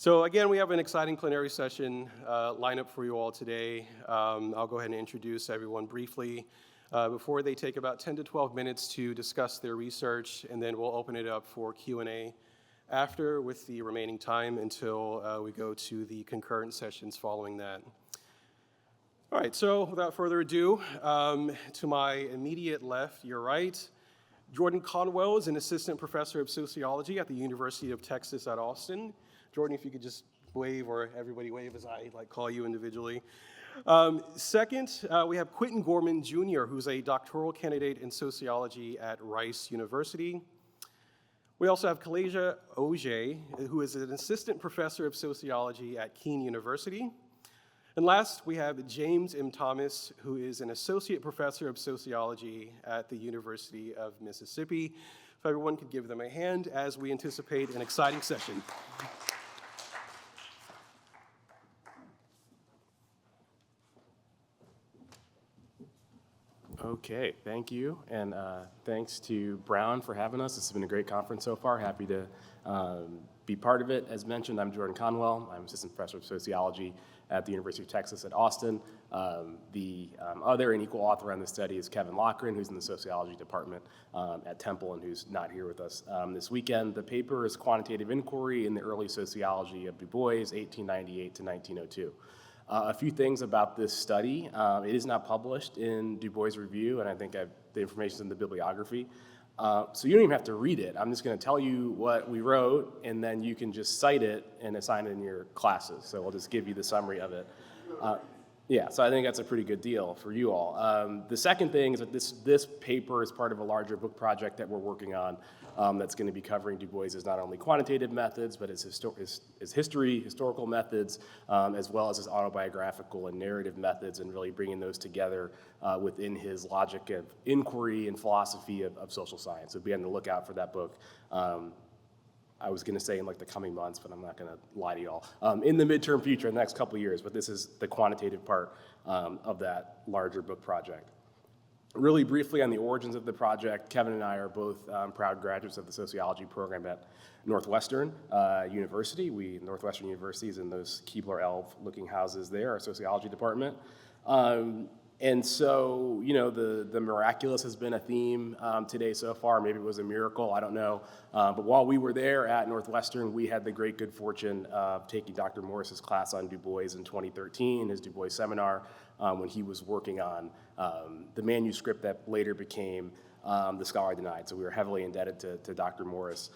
So again, we have an exciting plenary session lined up for you all today. I'll go ahead and introduce everyone briefly before they take about 10 to 12 minutes to discuss their research, and then we'll open it up for Q&A after with the remaining time until we go to the concurrent sessions following that. All right, so without further ado, to my immediate left, your right, Jordan Conwell is an assistant professor of sociology at the University of Texas at Austin. Jordan, if you could just wave, or everybody wave as I call you individually. Second, we have Quintin Gorman Jr., who's a doctoral candidate in sociology at Rice University. We also have Kalasia Ojeh, who is an assistant professor of sociology at Kean University. And last, we have James M. Thomas, who is an associate professor of sociology at the University of Mississippi. If everyone could give them a hand as we anticipate an exciting session. Okay, thank you, and thanks to Brown for having us. This has been a great conference so far. Happy to be part of it. As mentioned, I'm Jordan Conwell. I'm assistant professor of sociology at the University of Texas at Austin. The other and equal author on this study is Kevin Loughran, who's in the sociology department at Temple and who's not here with us this weekend. The paper is Quantitative Inquiry in the Early Sociology of Du Bois, 1898 to 1902. A few things about this study. It is not published in Du Bois Review, and I think the information is in the bibliography. So you don't even have to read it. I'm just going to tell you what we wrote, and then you can just cite it and assign it in your classes. So I'll just give you the summary of it. Yeah, so I think that's a pretty good deal for you all. The second thing is that this paper is part of a larger book project that we're working on that's going to be covering Du Bois's not only quantitative methods, but his history, historical methods, as well as his autobiographical and narrative methods, and really bringing those together within his logic of inquiry and philosophy of social science. So be on the lookout for that book. I was going to say in the coming months, but I'm not going to lie to y'all. In the midterm future, in the next couple of years, but this is the quantitative part of that larger book project. Really briefly on the origins of the project, Kevin and I are both proud graduates of the sociology program at Northwestern University. Northwestern University is in those Keebler Elf looking houses there, our sociology department. And so, the miraculous has been a theme today so far. Maybe it was a miracle, I don't know. But while we were there at Northwestern, we had the great good fortune of taking Dr. Morris's class on Du Bois in 2013, his Du Bois seminar, when he was working on the manuscript that later became The Scholar Denied. So we were heavily indebted to Dr. Morris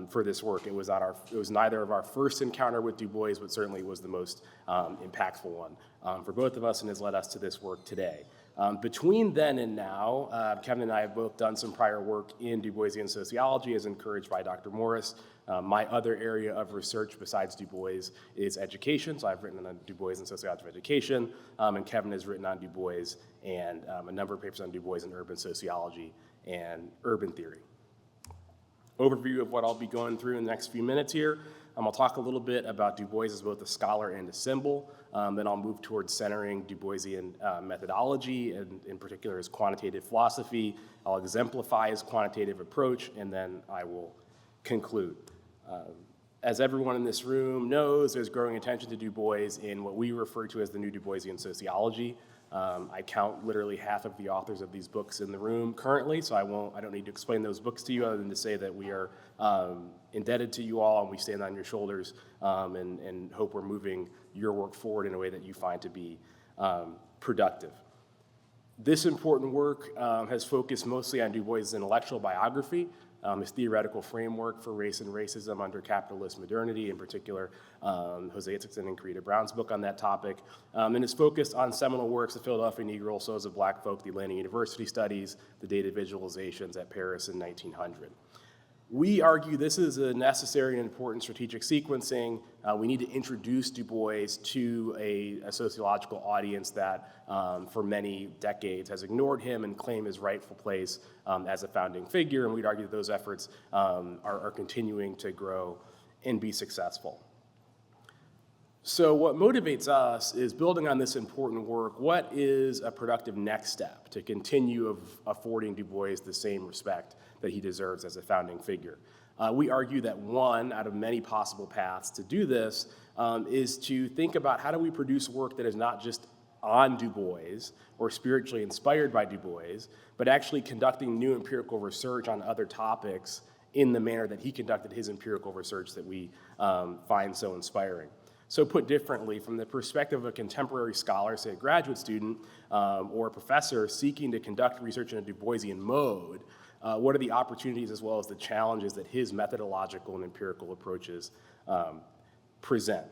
for this work. It was neither of our first encounter with Du Bois, but certainly was the most impactful one for both of us, and has led us to this work today. Between then and now, Kevin and I have both done some prior work in Du Boisian sociology as encouraged by Dr. Morris. My other area of research besides Du Bois is education, so I've written on Du Bois and sociology of education, and Kevin has written on Du Bois and a number of papers on Du Bois in urban sociology and urban theory. Overview of what I'll be going through in the next few minutes here. I'll talk a little bit about Du Bois as both a scholar and a symbol. Then I'll move towards centering Du Boisian methodology, and in particular his quantitative philosophy. I'll exemplify his quantitative approach, and then I will conclude. As everyone in this room knows, there's growing attention to Du Bois in what we refer to as the new Du Boisian sociology. I count literally half of the authors of these books in the room currently, so I don't need to explain those books to you other than to say that we are indebted to you all, and we stand on your shoulders and hope we're moving your work forward in a way that you find to be productive. This important work has focused mostly on Du Bois' intellectual biography, his theoretical framework for race and racism under capitalist modernity, in particular Ojeh and Corita Brown's book on that topic, and is focused on seminal works, The Philadelphia Negro, Souls of Black Folk, The Atlanta University Studies, The Data Visualizations at Paris in 1900. We argue this is a necessary and important strategic sequencing. We need to introduce Du Bois to a sociological audience that for many decades has ignored him and claimed his rightful place as a founding figure, and we'd argue that those efforts are continuing to grow and be successful. So what motivates us is building on this important work. What is a productive next step to continue affording Du Bois the same respect that he deserves as a founding figure? We argue that one out of many possible paths to do this is to think about how do we produce work that is not just on Du Bois or spiritually inspired by Du Bois, but actually conducting new empirical research on other topics in the manner that he conducted his empirical research that we find so inspiring. So put differently, from the perspective of a contemporary scholar, say a graduate student or a professor seeking to conduct research in a Du Boisian mode, what are the opportunities as well as the challenges that his methodological and empirical approaches present?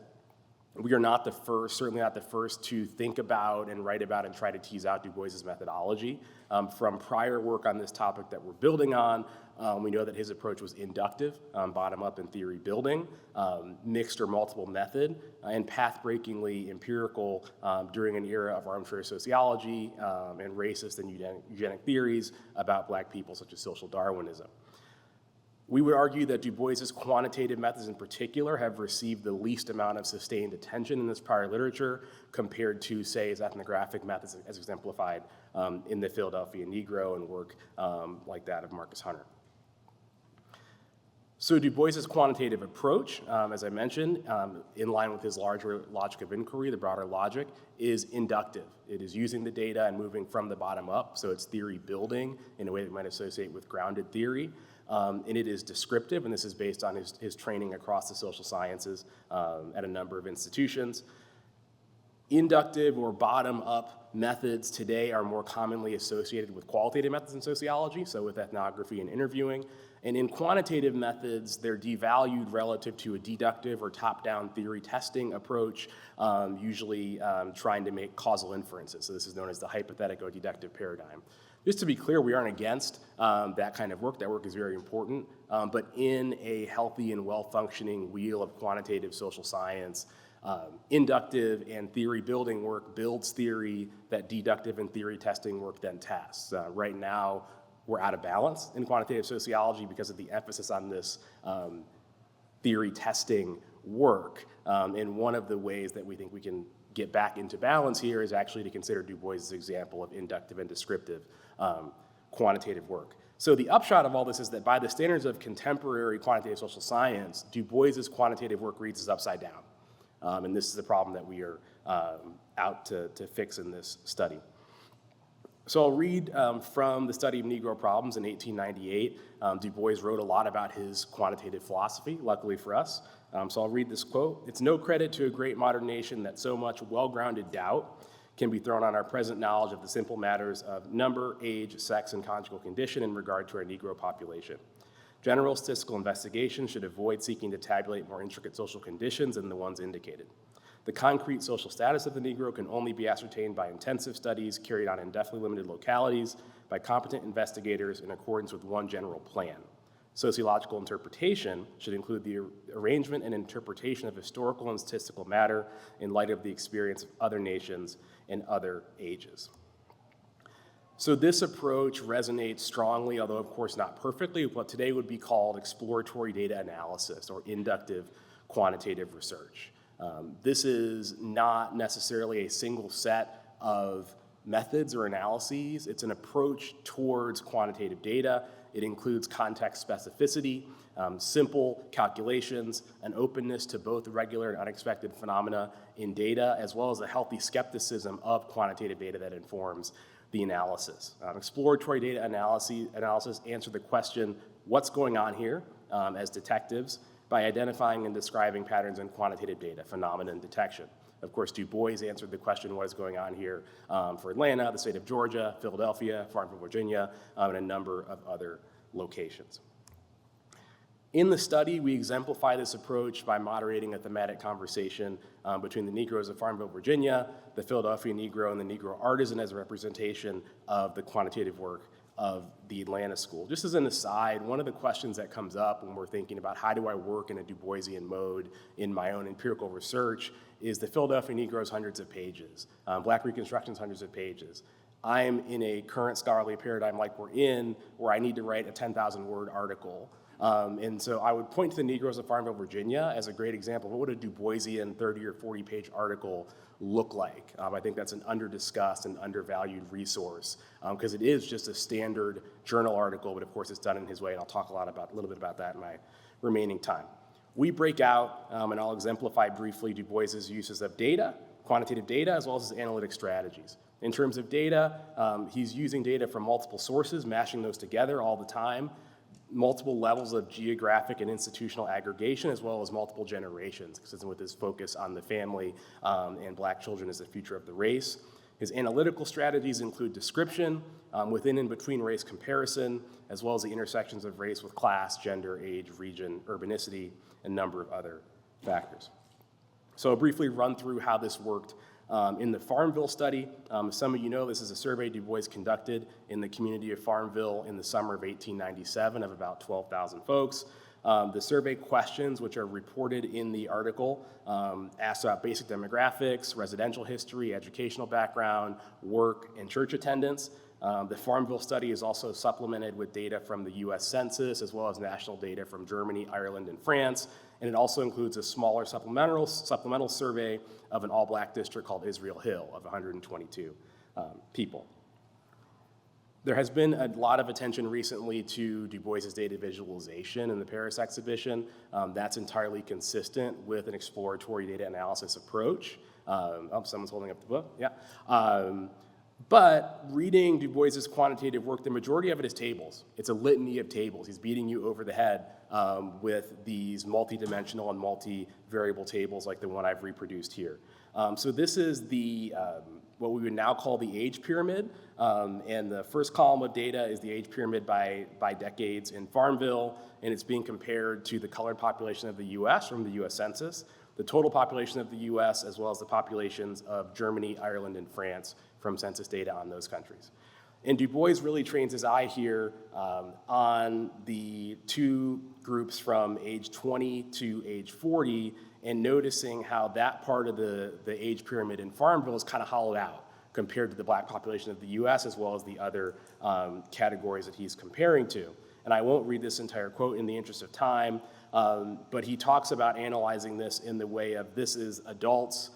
We are not the first, certainly not the first, to think about and write about and try to tease out Du Bois's methodology. From prior work on this topic that we're building on, we know that his approach was inductive, bottom-up and theory building, mixed or multiple method, and path-breakingly empirical during an era of armchair sociology and racist and eugenic theories about Black people, such as social Darwinism. We would argue that Du Bois's quantitative methods in particular have received the least amount of sustained attention in this prior literature compared to, say, his ethnographic methods as exemplified in the Philadelphia Negro and work like that of Marcus Hunter. So Du Bois's quantitative approach, as I mentioned, in line with his larger logic of inquiry, the broader logic, is inductive. It is using the data and moving from the bottom up, so it's theory building in a way that we might associate with grounded theory. And it is descriptive, and this is based on his training across the social sciences at a number of institutions. Inductive or bottom-up methods today are more commonly associated with qualitative methods in sociology, so with ethnography and interviewing. And in quantitative methods, they're devalued relative to a deductive or top-down theory testing approach, usually trying to make causal inferences. So this is known as the hypothetico-deductive paradigm. Just to be clear, we aren't against that kind of work. That work is very important. But in a healthy and well-functioning wheel of quantitative social science, inductive and theory building work builds theory that deductive and theory testing work then tests. Right now, we're out of balance in quantitative sociology because of the emphasis on this theory testing work. And one of the ways that we think we can get back into balance here is actually to consider Du Bois's example of inductive and descriptive quantitative work. So the upshot of all this is that by the standards of contemporary quantitative social science, Du Bois's quantitative work reads as upside down. And this is the problem that we are out to fix in this study. So I'll read from the study of Negro problems in 1898. Du Bois wrote a lot about his quantitative philosophy, luckily for us. So I'll read this quote. "It's no credit to a great modern nation that so much well-grounded doubt can be thrown on our present knowledge of the simple matters of number, age, sex, and conjugal condition in regard to our Negro population. General statistical investigation should avoid seeking to tabulate more intricate social conditions than the ones indicated. The concrete social status of the Negro can only be ascertained by intensive studies carried on indefinitely limited localities by competent investigators in accordance with one general plan. Sociological interpretation should include the arrangement and interpretation of historical and statistical matter in light of the experience of other nations and other ages." So this approach resonates strongly, although of course not perfectly, with what today would be called exploratory data analysis or inductive quantitative research. This is not necessarily a single set of methods or analyses. It's an approach towards quantitative data. It includes context specificity, simple calculations, an openness to both regular and unexpected phenomena in data, as well as a healthy skepticism of quantitative data that informs the analysis. Exploratory data analysis answer the question, what's going on here as detectives, by identifying and describing patterns in quantitative data, phenomenon detection. Of course, Du Bois answered the question, what is going on here for Atlanta, the state of Georgia, Philadelphia, Farmville, Virginia, and a number of other locations. In the study, we exemplify this approach by moderating a thematic conversation between the Negroes of Farmville, Virginia, the Philadelphia Negro, and the Negro artisan as a representation of the quantitative work of the Atlanta school. Just as an aside, one of the questions that comes up when we're thinking about how do I work in a Du Boisian mode in my own empirical research is the Philadelphia Negro's hundreds of pages, Black Reconstruction's hundreds of pages. I'm in a current scholarly paradigm like we're in, where I need to write a 10,000 word article And so I would point to the Negroes of Farmville, Virginia as a great example of what would a Du Boisian 30 or 40-page article look like. I think that's an under-discussed and undervalued resource because it is just a standard journal article, but of course it's done in his way, and I'll talk a little bit about that in my remaining time. We break out, and I'll exemplify briefly Du Bois's uses of data, quantitative data, as well as his analytic strategies. In terms of data, he's using data from multiple sources, mashing those together all the time, multiple levels of geographic and institutional aggregation, as well as multiple generations, consistent with his focus on the family and Black children as the future of the race. His analytical strategies include description, within and between race comparison, as well as the intersections of race with class, gender, age, region, urbanicity, and a number of other factors. So I'll briefly run through how this worked in the Farmville study. As some of you know, this is a survey Du Bois conducted in the community of Farmville in the summer of 1897 of about 12,000 folks. The survey questions, which are reported in the article, asked about basic demographics, residential history, educational background, work, and church attendance. The Farmville study is also supplemented with data from the US Census, as well as national data from Germany, Ireland, and France. And it also includes a smaller supplemental survey of an all-Black district called Israel Hill of 122 people. There has been a lot of attention recently to Du Bois's data visualization in the Paris exhibition. That's entirely consistent with an exploratory data analysis approach. Someone's holding up the book, yeah. But reading Du Bois's quantitative work, the majority of it is tables. It's a litany of tables. He's beating you over the head with these multi-dimensional and multi-variable tables like the one I've reproduced here. So this is the what we would now call the age pyramid. And the first column of data is the age pyramid by decades in Farmville, and it's being compared to the colored population of the US from the US Census, the total population of the US, as well as the populations of Germany, Ireland, and France from census data on those countries. And Du Bois really trains his eye here on the two groups from age 20 to age 40 and noticing how that part of the age pyramid in Farmville is kind of hollowed out compared to the Black population of the US as well as the other categories that he's comparing to. And I won't read this entire quote in the interest of time, but he talks about analyzing this in the way of this is adults,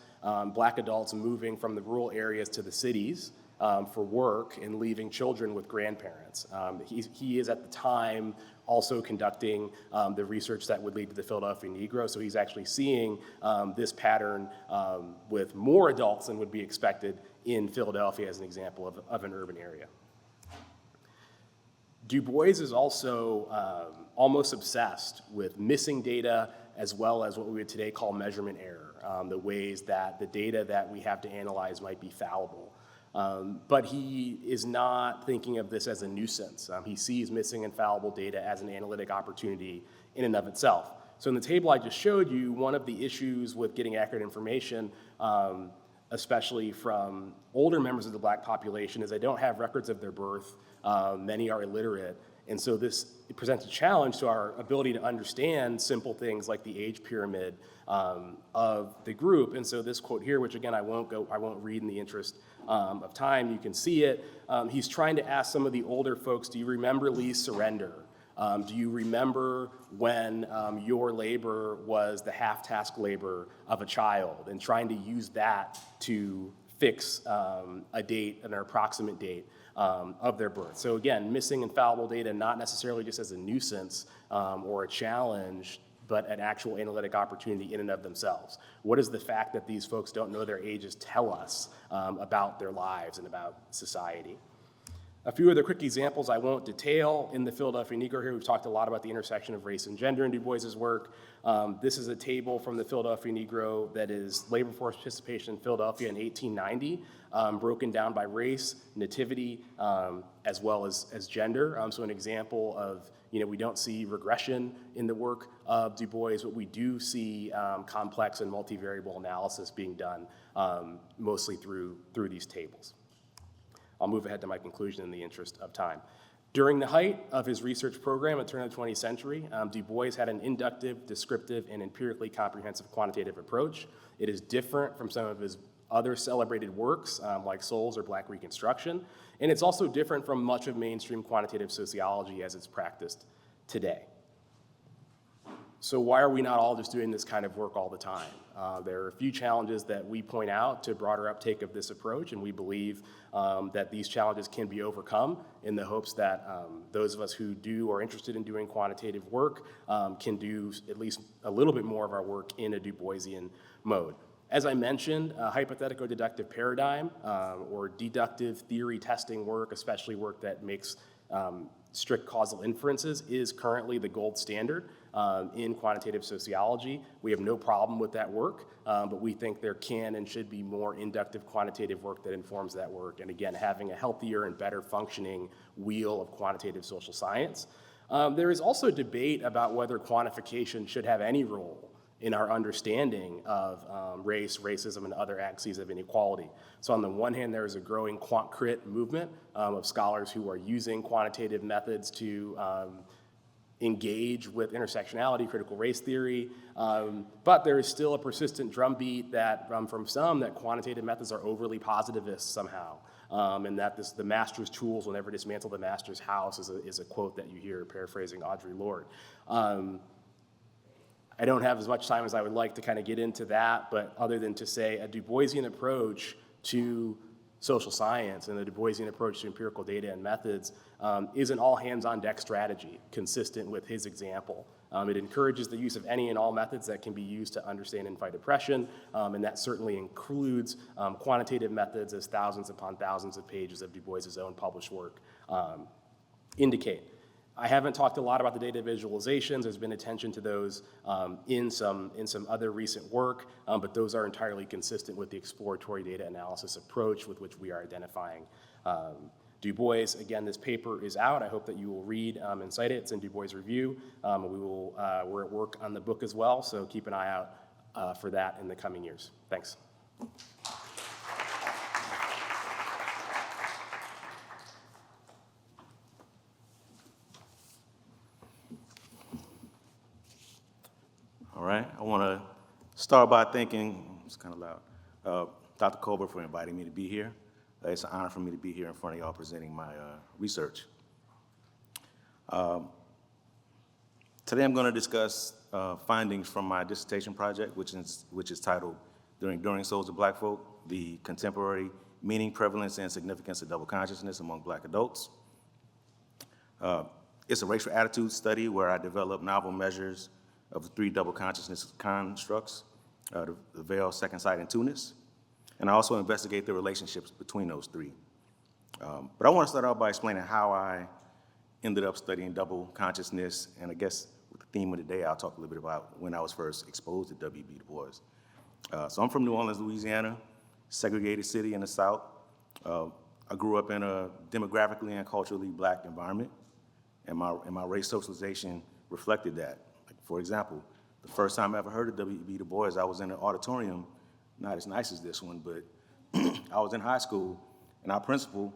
Black adults moving from the rural areas to the cities for work and leaving children with grandparents. He is at the time also conducting the research that would lead to the Philadelphia Negro, so he's actually seeing this pattern with more adults than would be expected in Philadelphia as an example of an urban area. Du Bois is also almost obsessed with missing data as well as what we would today call measurement error, the ways that the data that we have to analyze might be fallible. But he is not thinking of this as a nuisance. He sees missing and fallible data as an analytic opportunity in and of itself. So in the table I just showed you, one of the issues with getting accurate information, especially from older members of the Black population, is they don't have records of their birth. Many are illiterate. And so it presents a challenge to our ability to understand simple things like the age pyramid of the group. And so this quote here, which again I won't read in the interest of time, you can see it. He's trying to ask some of the older folks, do you remember Lee's surrender? Do you remember when your labor was the half-task labor of a child, and trying to use that to fix a date, an approximate date of their birth. So again, missing and fallible data, not necessarily just as a nuisance or a challenge, but an actual analytic opportunity in and of themselves. What does the fact that these folks don't know their ages tell us about their lives and about society? A few other quick examples I won't detail. In the Philadelphia Negro here, we've talked a lot about the intersection of race and gender in Du Bois's work. This is a table from the Philadelphia Negro that is labor force participation in Philadelphia in 1890, broken down by race, nativity, as well as gender. So an example of, we don't see regression in the work of Du Bois, but we do see complex and multivariable analysis being done mostly through these tables. I'll move ahead to my conclusion in the interest of time. During the height of his research program at the turn of the 20th century, Du Bois had an inductive, descriptive, and empirically comprehensive quantitative approach. It is different from some of his other celebrated works like Souls or Black Reconstruction, and it's also different from much of mainstream quantitative sociology as it's practiced today. So why are we not all just doing this kind of work all the time? There are a few challenges that we point out to broader uptake of this approach, and we believe that these challenges can be overcome in the hopes that those of us who do are interested in doing quantitative work can do at least a little bit more of our work in a Du Boisian mode. As I mentioned, a hypothetical deductive paradigm or deductive theory testing work, especially work that makes strict causal inferences, is currently the gold standard in quantitative sociology. We have no problem with that work, but we think there can and should be more inductive quantitative work that informs that work, and again, having a healthier and better functioning wheel of quantitative social science. There is also debate about whether quantification should have any role in our understanding of race, racism, and other axes of inequality. So on the one hand, there is a growing quant crit movement of scholars who are using quantitative methods to engage with intersectionality, critical race theory, but there is still a persistent drumbeat that from some that quantitative methods are overly positivist somehow, and that the master's tools will never dismantle the master's house is a quote that you hear paraphrasing Audre Lorde. I don't have as much time as I would like to kind of get into that, but other than to say a Du Boisian approach to social science and the Du Boisian approach to empirical data and methods is an all-hands-on-deck strategy consistent with his example. It encourages the use of any and all methods that can be used to understand and fight oppression, and that certainly includes quantitative methods, as thousands upon thousands of pages of Du Bois's own published work indicate. I haven't talked a lot about the data visualizations. There's been attention to those in some other recent work, but those are entirely consistent with the exploratory data analysis approach with which we are identifying Du Bois. Again, this paper is out. I hope that you will read and cite it. It's in Du Bois Review. We're at work on the book as well, so keep an eye out for that in the coming years. Thanks. All right, I want to start by thanking, it's kind of loud, Dr. Colbert for inviting me to be here. It's an honor for me to be here in front of y'all presenting my research. Today I'm going to discuss findings from my dissertation project, which is titled During Souls of Black Folk, the Contemporary Meaning, Prevalence, and Significance of Double Consciousness Among Black Adults. It's a racial attitude study where I develop novel measures of the three double consciousness constructs, the veil, second sight, and two-ness. And I also investigate the relationships between those three. But I want to start out by explaining how I ended up studying double consciousness, and I guess with the theme of the day, I'll talk a little bit about when I was first exposed to W.E.B. Du Bois. So I'm from New Orleans, Louisiana, segregated city in the South. I grew up in a demographically and culturally Black environment, and my race socialization reflected that. For example, the first time I ever heard of W.E.B. Du Bois, I was in an auditorium, not as nice as this one, but I was in high school, and our principal,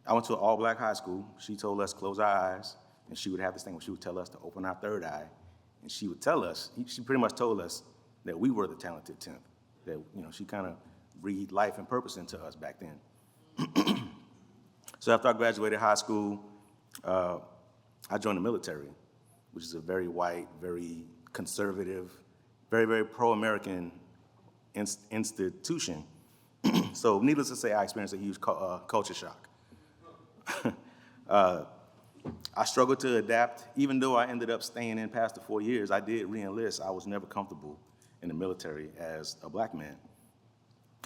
I went to an all-Black high school. She told us to close our eyes, and she would have this thing where she would tell us to open our third eye, and she would tell us, she pretty much told us that we were the talented 10th, that, she kind of breathed life and purpose into us back then. So after I graduated high school, I joined the military, which is a very white, very conservative, very, very pro-American institution. So needless to say, I experienced a huge culture shock. I struggled to adapt. Even though I ended up staying in past the 4 years, I did re-enlist. I was never comfortable in the military as a Black man.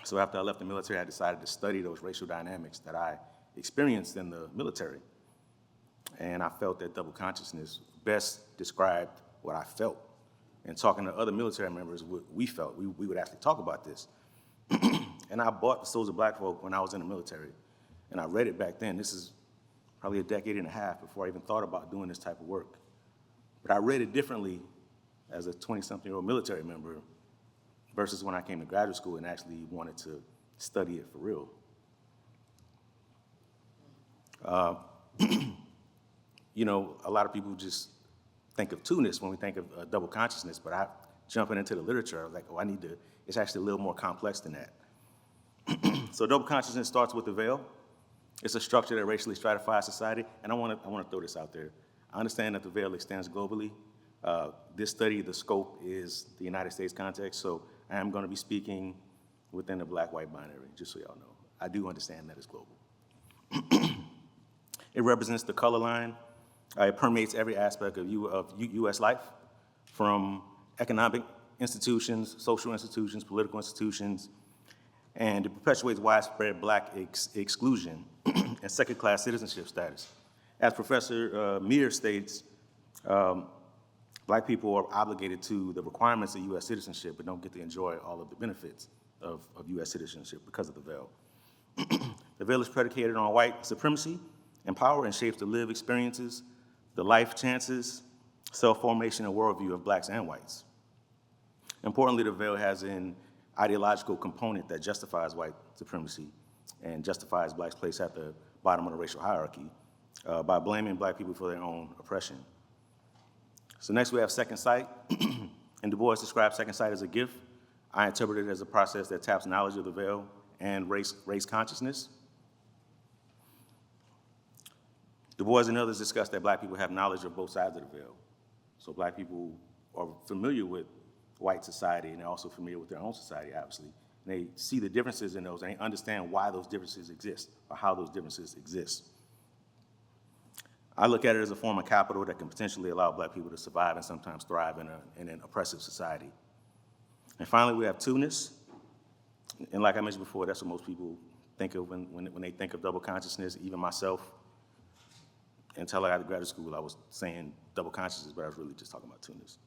So after I left the military, I decided to study those racial dynamics that I experienced in the military. And I felt that double consciousness best described what I felt. And talking to other military members, what we felt, we would actually talk about this. And I bought The Souls of Black Folk when I was in the military. And I read it back then. This is probably a decade and a half before I even thought about doing this type of work. But I read it differently as a 20-something-year-old military member versus when I came to graduate school and actually wanted to study it for real. A lot of people just think of two-ness when we think of double consciousness, but I jumping into the literature, I was like, it's actually a little more complex than that. So double consciousness starts with the veil. It's a structure that racially stratifies society, and I want to throw this out there. I understand that the veil extends globally, This study, the scope is the United States context, so I am going to be speaking within the black-white binary, just so y'all know. I do understand that it's global. It represents the color line. It permeates every aspect of U.S. life, from economic institutions, social institutions, political institutions, and it perpetuates widespread black exclusion and second-class citizenship status. As Professor Meir states, black people are obligated to the requirements of U.S. citizenship, but don't get to enjoy all of the benefits of U.S. citizenship because of the veil. The veil is predicated on white supremacy and power and shapes the lived experiences, the life chances, self-formation, and worldview of blacks and whites. Importantly, the veil has an ideological component that justifies white supremacy and justifies blacks' place at the bottom of the racial hierarchy by blaming black people for their own oppression. So next we have second sight, and Du Bois describes second sight as a gift. I interpret it as a process that taps knowledge of the veil and race consciousness. Du Bois and others discuss that black people have knowledge of both sides of the veil. So black people are familiar with white society, and they're also familiar with their own society, obviously. And they see the differences in those, and they understand why those differences exist, or how those differences exist. I look at it as a form of capital that can potentially allow black people to survive and sometimes thrive in an oppressive society. And finally, we have two-ness. And like I mentioned before, that's what most people think of when they think of double consciousness, even myself. Until I got to graduate school, I was saying double consciousness, but I was really just talking about two-ness.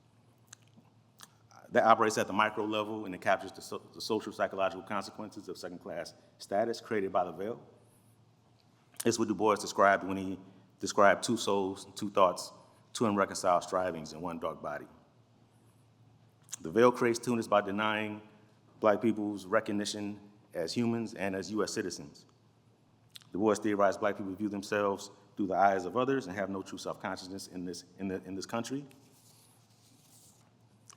That operates at the micro level, and it captures the social psychological consequences of second-class status created by the veil. It's what Du Bois described when he described two souls, two thoughts, two unreconciled strivings in one dark body. The veil creates two-ness by denying black people's recognition as humans and as U.S. citizens. Du Bois theorized black people view themselves through the eyes of others and have no true self-consciousness in this country.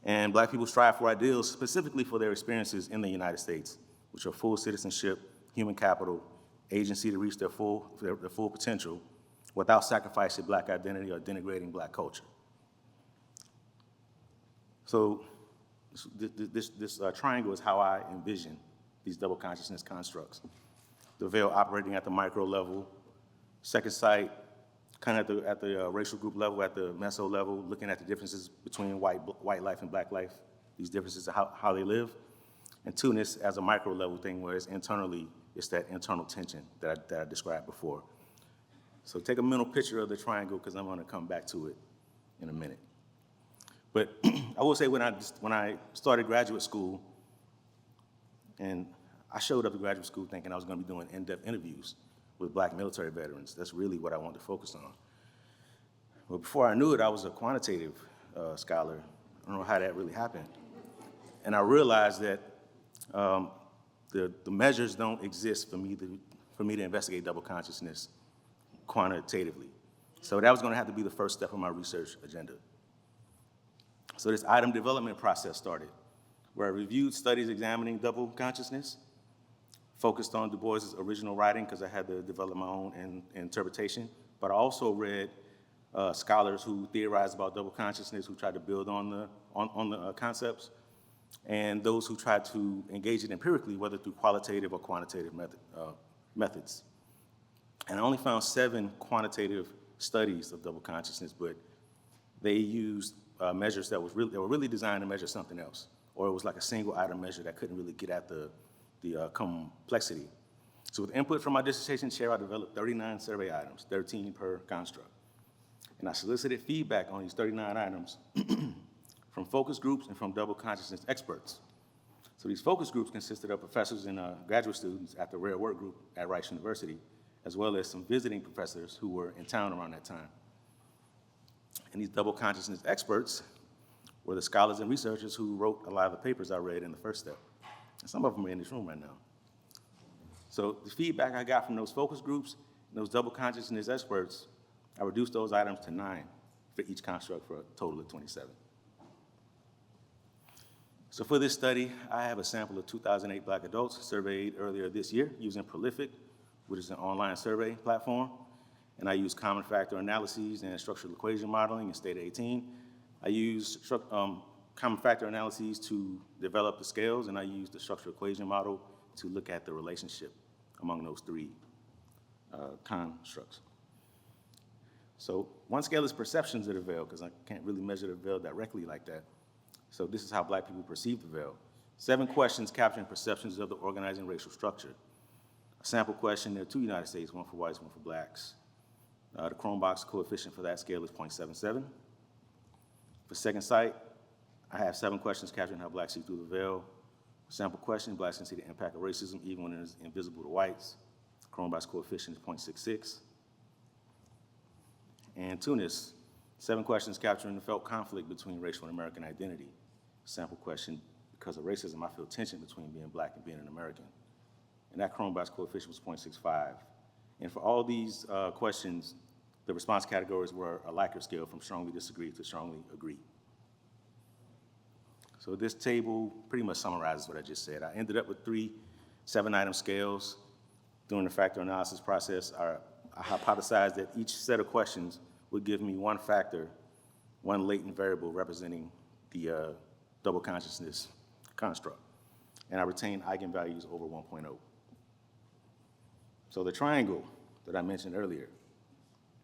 And black people strive for ideals specifically for their experiences in the United States, which are full citizenship, human capital, agency to reach their full potential without sacrificing black identity or denigrating black culture. So this triangle is how I envision these double consciousness constructs. The veil operating at the micro level, second sight kind of at the racial group level, at the meso level, looking at the differences between white life and black life, these differences of how they live. And two-ness as a micro level thing where it's internally, it's that internal tension that I described before. So take a mental picture of the triangle because I'm gonna come back to it in a minute. But I will say when I started graduate school, and I showed up to graduate school thinking I was gonna be doing in-depth interviews with black military veterans. That's really what I wanted to focus on. But before I knew it, I was a quantitative scholar. I don't know how that really happened. And I realized that the measures don't exist for me to investigate double consciousness quantitatively. So that was gonna have to be the first step of my research agenda. So this item development process started, where I reviewed studies examining double consciousness, focused on Du Bois's original writing because I had to develop my own interpretation, but I also read scholars who theorized about double consciousness, who tried to build on the concepts, and those who tried to engage it empirically, whether through qualitative or quantitative methods. And I only found 7 quantitative studies of double consciousness, but they used measures that were really designed to measure something else, or it was like a single item measure that couldn't really get at the complexity. So with input from my dissertation chair, I developed 39 survey items, 13 per construct. And I solicited feedback on these 39 items from focus groups and from double consciousness experts. So these focus groups consisted of professors and graduate students at the Rare Work Group at Rice University, as well as some visiting professors who were in town around that time. And these double consciousness experts were the scholars and researchers who wrote a lot of the papers I read in the first step. And some of them are in this room right now. So the feedback I got from those focus groups and those double consciousness experts, I reduced those items to 9 for each construct for a total of 27. So for this study, I have a sample of 2008 black adults surveyed earlier this year using Prolific, which is an online survey platform. And I use common factor analyses and structural equation modeling in State 18 I used common factor analyses to develop the scales, and I used the structural equation model to look at the relationship among those three constructs. So one scale is perceptions of the veil, because I can't really measure the veil directly like that. So this is how Black people perceive the veil. 7 questions capturing perceptions of the organizing racial structure. A sample question, there are 2 United States, 1 for whites, 1 for Blacks. The Cronbach's coefficient for that scale is 0.77. For second sight, I have 7 questions capturing how Blacks see through the veil. Sample question, Blacks can see the impact of racism even when it is invisible to whites. Cronbach's coefficient is 0.66. And Tunis, 7 questions capturing the felt conflict between racial and American identity. Sample question, because of racism, I feel tension between being Black and being an American. And that Cronbach's coefficient was 0.65. And for all these questions, the response categories were a Likert scale from strongly disagree to strongly agree. So this table pretty much summarizes what I just said. I ended up with 3 7-item scales. During the factor analysis process, I hypothesized that each set of questions would give me 1 factor, 1 latent variable representing the double consciousness construct. And I retained eigenvalues over 1.0. So the triangle that I mentioned earlier,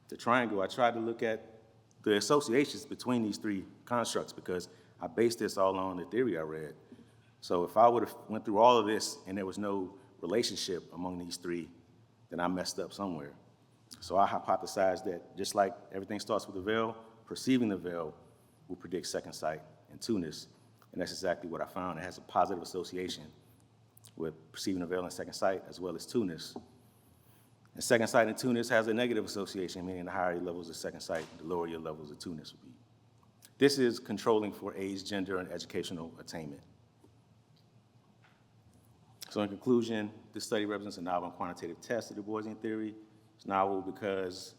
the triangle, I tried to look at the associations between these 3 constructs because I based this all on the theory I read. So if I would have went through all of this and there was no relationship among these 3, then I messed up somewhere. So I hypothesized that just like everything starts with the veil, perceiving the veil will predict second sight and two-ness. And that's exactly what I found. It has a positive association with perceiving the veil and second sight as well as two-ness. And second sight and two-ness has a negative association, meaning the higher your levels of second sight, the lower your levels of two-ness will be. This is controlling for age, gender, and educational attainment. So in conclusion, this study represents a novel and quantitative test of the Boisian theory. It's novel because,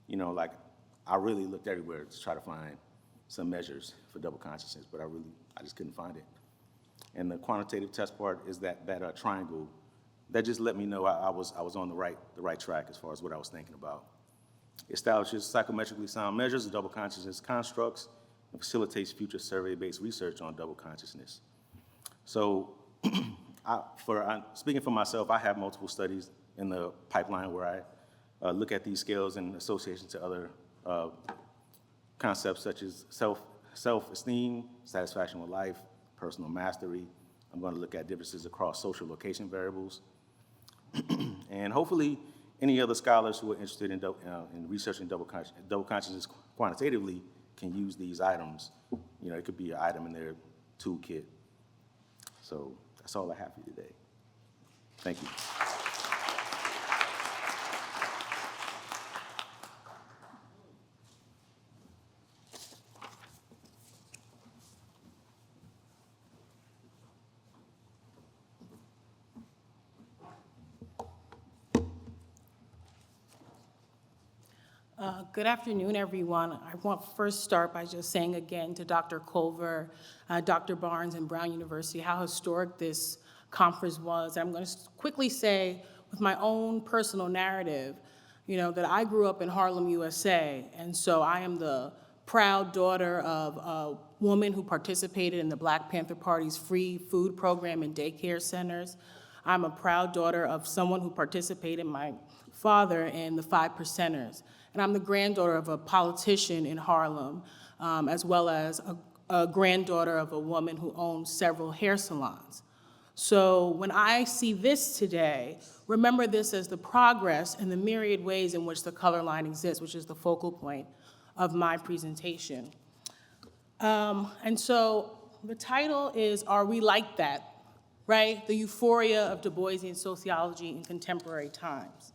I really looked everywhere to try to find some measures for double consciousness, but I just couldn't find it. And the quantitative test part is that triangle that just let me know I was on the right track as far as what I was thinking about. It establishes psychometrically sound measures of double consciousness constructs and facilitates future survey-based research on double consciousness. So, speaking for myself, I have multiple studies in the pipeline where I look at these scales in association to other concepts such as self-esteem, satisfaction with life, personal mastery. I'm going to look at differences across social location variables. And hopefully, any other scholars who are interested in researching double consciousness quantitatively can use these items. It could be an item in their toolkit. So that's all I have for you today. Thank you. Good afternoon, everyone. I want to first start by just saying again to Dr. Culver, Dr. Barnes, and Brown University how historic this conference was. I'm going to quickly say, with my own personal narrative, that I grew up in Harlem, USA, and so I am the proud daughter of a woman who participated in the Black Panther Party's free food program in daycare centers. I'm a proud daughter of someone who participated, my father, in the 5 Percenters. And I'm the granddaughter of a politician in Harlem, as well as a granddaughter of a woman who owns several hair salons. So when I see this today, remember this as the progress and the myriad ways in which the color line exists, which is the focal point of my presentation. And so the title is, Are We Like That? Right? The euphoria of Du Boisian sociology in contemporary times.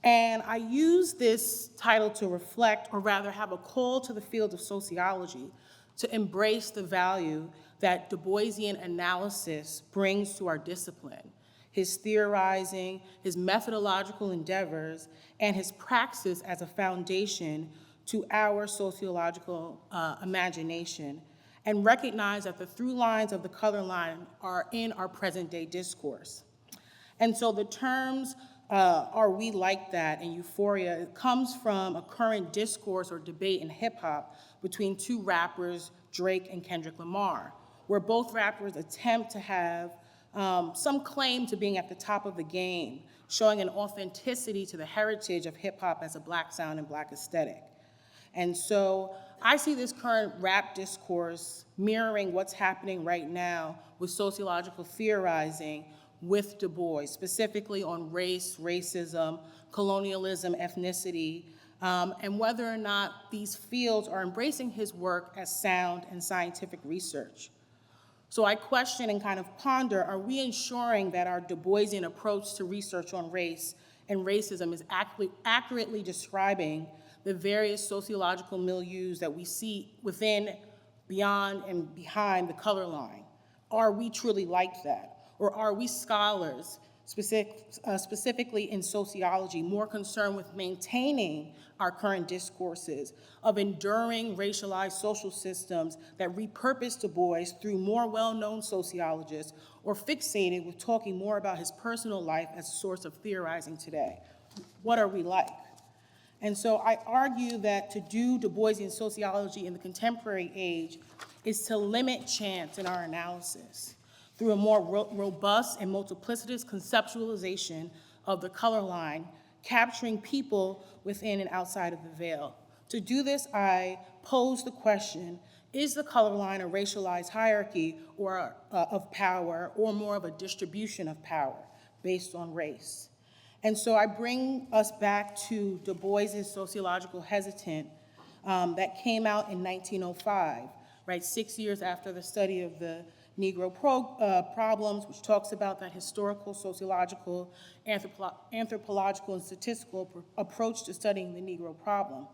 And I use this title to reflect, or rather have a call to the field of sociology to embrace the value that Du Boisian analysis brings to our discipline, his theorizing, his methodological endeavors, and his praxis as a foundation to our sociological imagination, and recognize that the through lines of the color line are in our present day discourse. And so the terms Are We Like That and Euphoria, it comes from a current discourse or debate in hip hop between two rappers, Drake and Kendrick Lamar, where both rappers attempt to have some claim to being at the top of the game, showing an authenticity to the heritage of hip hop as a Black sound and Black aesthetic. And so I see this current rap discourse mirroring what's happening right now with sociological theorizing with Du Bois, specifically on race, racism, colonialism, ethnicity, and whether or not these fields are embracing his work as sound and scientific research. So I question and kind of ponder, are we ensuring that our Du Boisian approach to research on race and racism is accurately describing the various sociological milieux that we see within, beyond, and behind the color line? Are we truly like that? Or are we scholars, specifically in sociology, more concerned with maintaining our current discourses of enduring racialized social systems that repurpose Du Bois through more well-known sociologists, or fixated with talking more about his personal life as a source of theorizing today? What are we like? And so I argue that to do Du Boisian sociology in the contemporary age is to limit chance in our analysis through a more robust and multiplicitous conceptualization of the color line, capturing people within and outside of the veil. To do this, I pose the question, is the color line a racialized hierarchy or of power, or more of a distribution of power based on race? And so I bring us back to Du Bois's Sociological Hesitant that came out in 1905, right, 6 years after the study of the Negro problems, which talks about that historical, sociological, anthropological, and statistical approach to studying the Negro problem,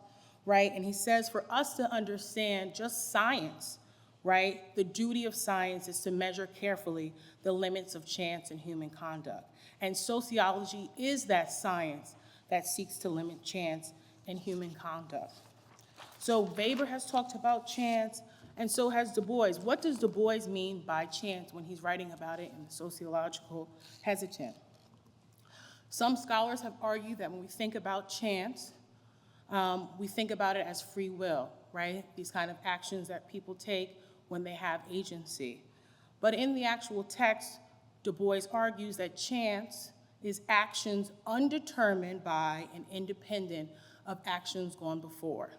right? And he says for us to understand just science, right, the duty of science is to measure carefully the limits of chance in human conduct. And sociology is that science that seeks to limit chance in human conduct. So Weber has talked about chance, and so has Du Bois. What does Du Bois mean by chance when he's writing about it in the Sociological Hesitant? Some scholars have argued that when we think about chance, we think about it as free will, right? These kind of actions that people take when they have agency. But in the actual text, Du Bois argues that chance is actions undetermined by and independent of actions gone before.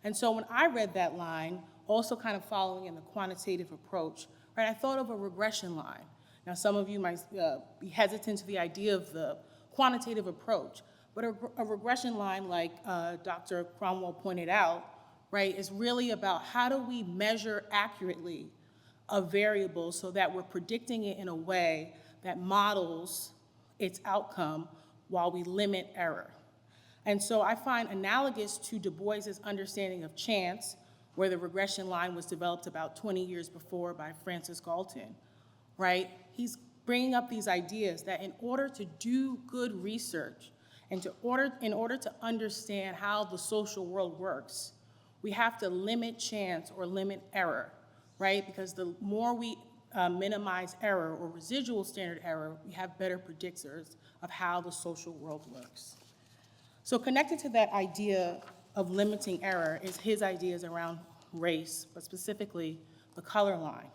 And so when I read that line, also kind of following in the quantitative approach, right, I thought of a regression line. Now, some of you might be hesitant to the idea of the quantitative approach, but a regression line, like Dr. Conwell pointed out, right, is really about how do we measure accurately a variable so that we're predicting it in a way that models its outcome while we limit error. And so I find analogous to Du Bois's understanding of chance, where the regression line was developed about 20 years before by Francis Galton, right? He's bringing up these ideas that in order to do good research and in order to understand how the social world works, we have to limit chance or limit error, right? Because the more we minimize error or residual standard error, we have better predictors of how the social world works. So connected to that idea of limiting error is his ideas around race, but specifically the color line.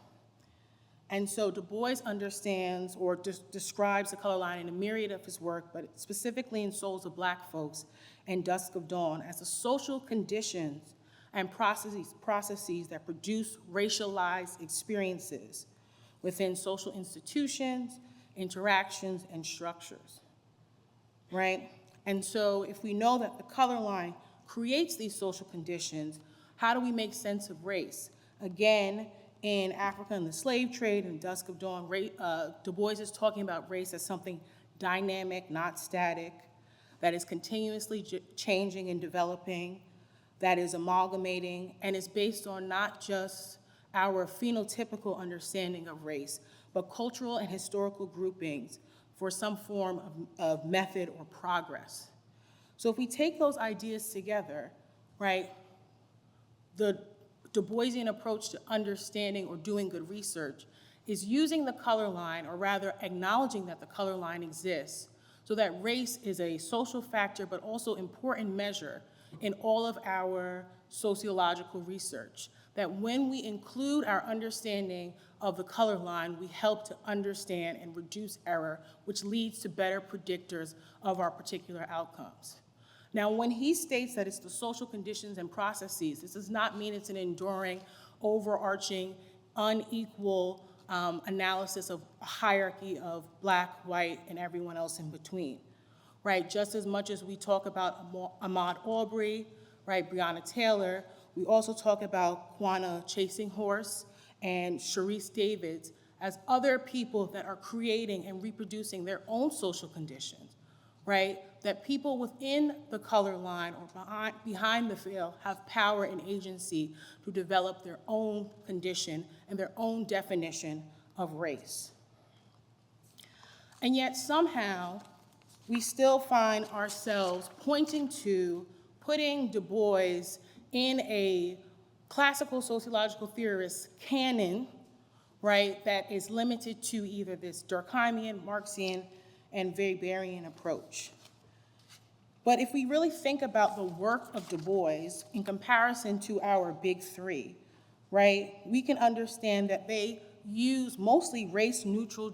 And so Du Bois understands or describes the color line in a myriad of his work, but specifically in Souls of Black Folks and Dusk of Dawn, as the social conditions and processes that produce racialized experiences within social institutions, interactions, and structures, right? And so if we know that the color line creates these social conditions, how do we make sense of race? Again, in Africa and the Slave Trade and Dusk of Dawn, Du Bois is talking about race as something dynamic, not static, that is continuously changing and developing, that is amalgamating, and is based on not just our phenotypical understanding of race, but cultural and historical groupings for some form of method or progress. So if we take those ideas together, right, the Du Boisian approach to understanding or doing good research is using the color line, or rather acknowledging that the color line exists, so that race is a social factor, but also important measure in all of our sociological research. That when we include our understanding of the color line, we help to understand and reduce error, which leads to better predictors of our particular outcomes. Now, when he states that it's the social conditions and processes, this does not mean it's an enduring, overarching, unequal analysis of a hierarchy of black, white, and everyone else in between, right? Just as much as we talk about Ahmaud Arbery, right, Breonna Taylor, we also talk about Quanah Chasing Horse and Sharice Davids as other people that are creating and reproducing their own social conditions, right? That people within the color line or behind the veil have power and agency to develop their own condition and their own definition of race. And yet somehow, we still find ourselves pointing to putting Du Bois in a classical sociological theorist canon, right, that is limited to either this Durkheimian, Marxian, and Weberian approach. But if we really think about the work of Du Bois in comparison to our big three, right, we can understand that they use mostly race-neutral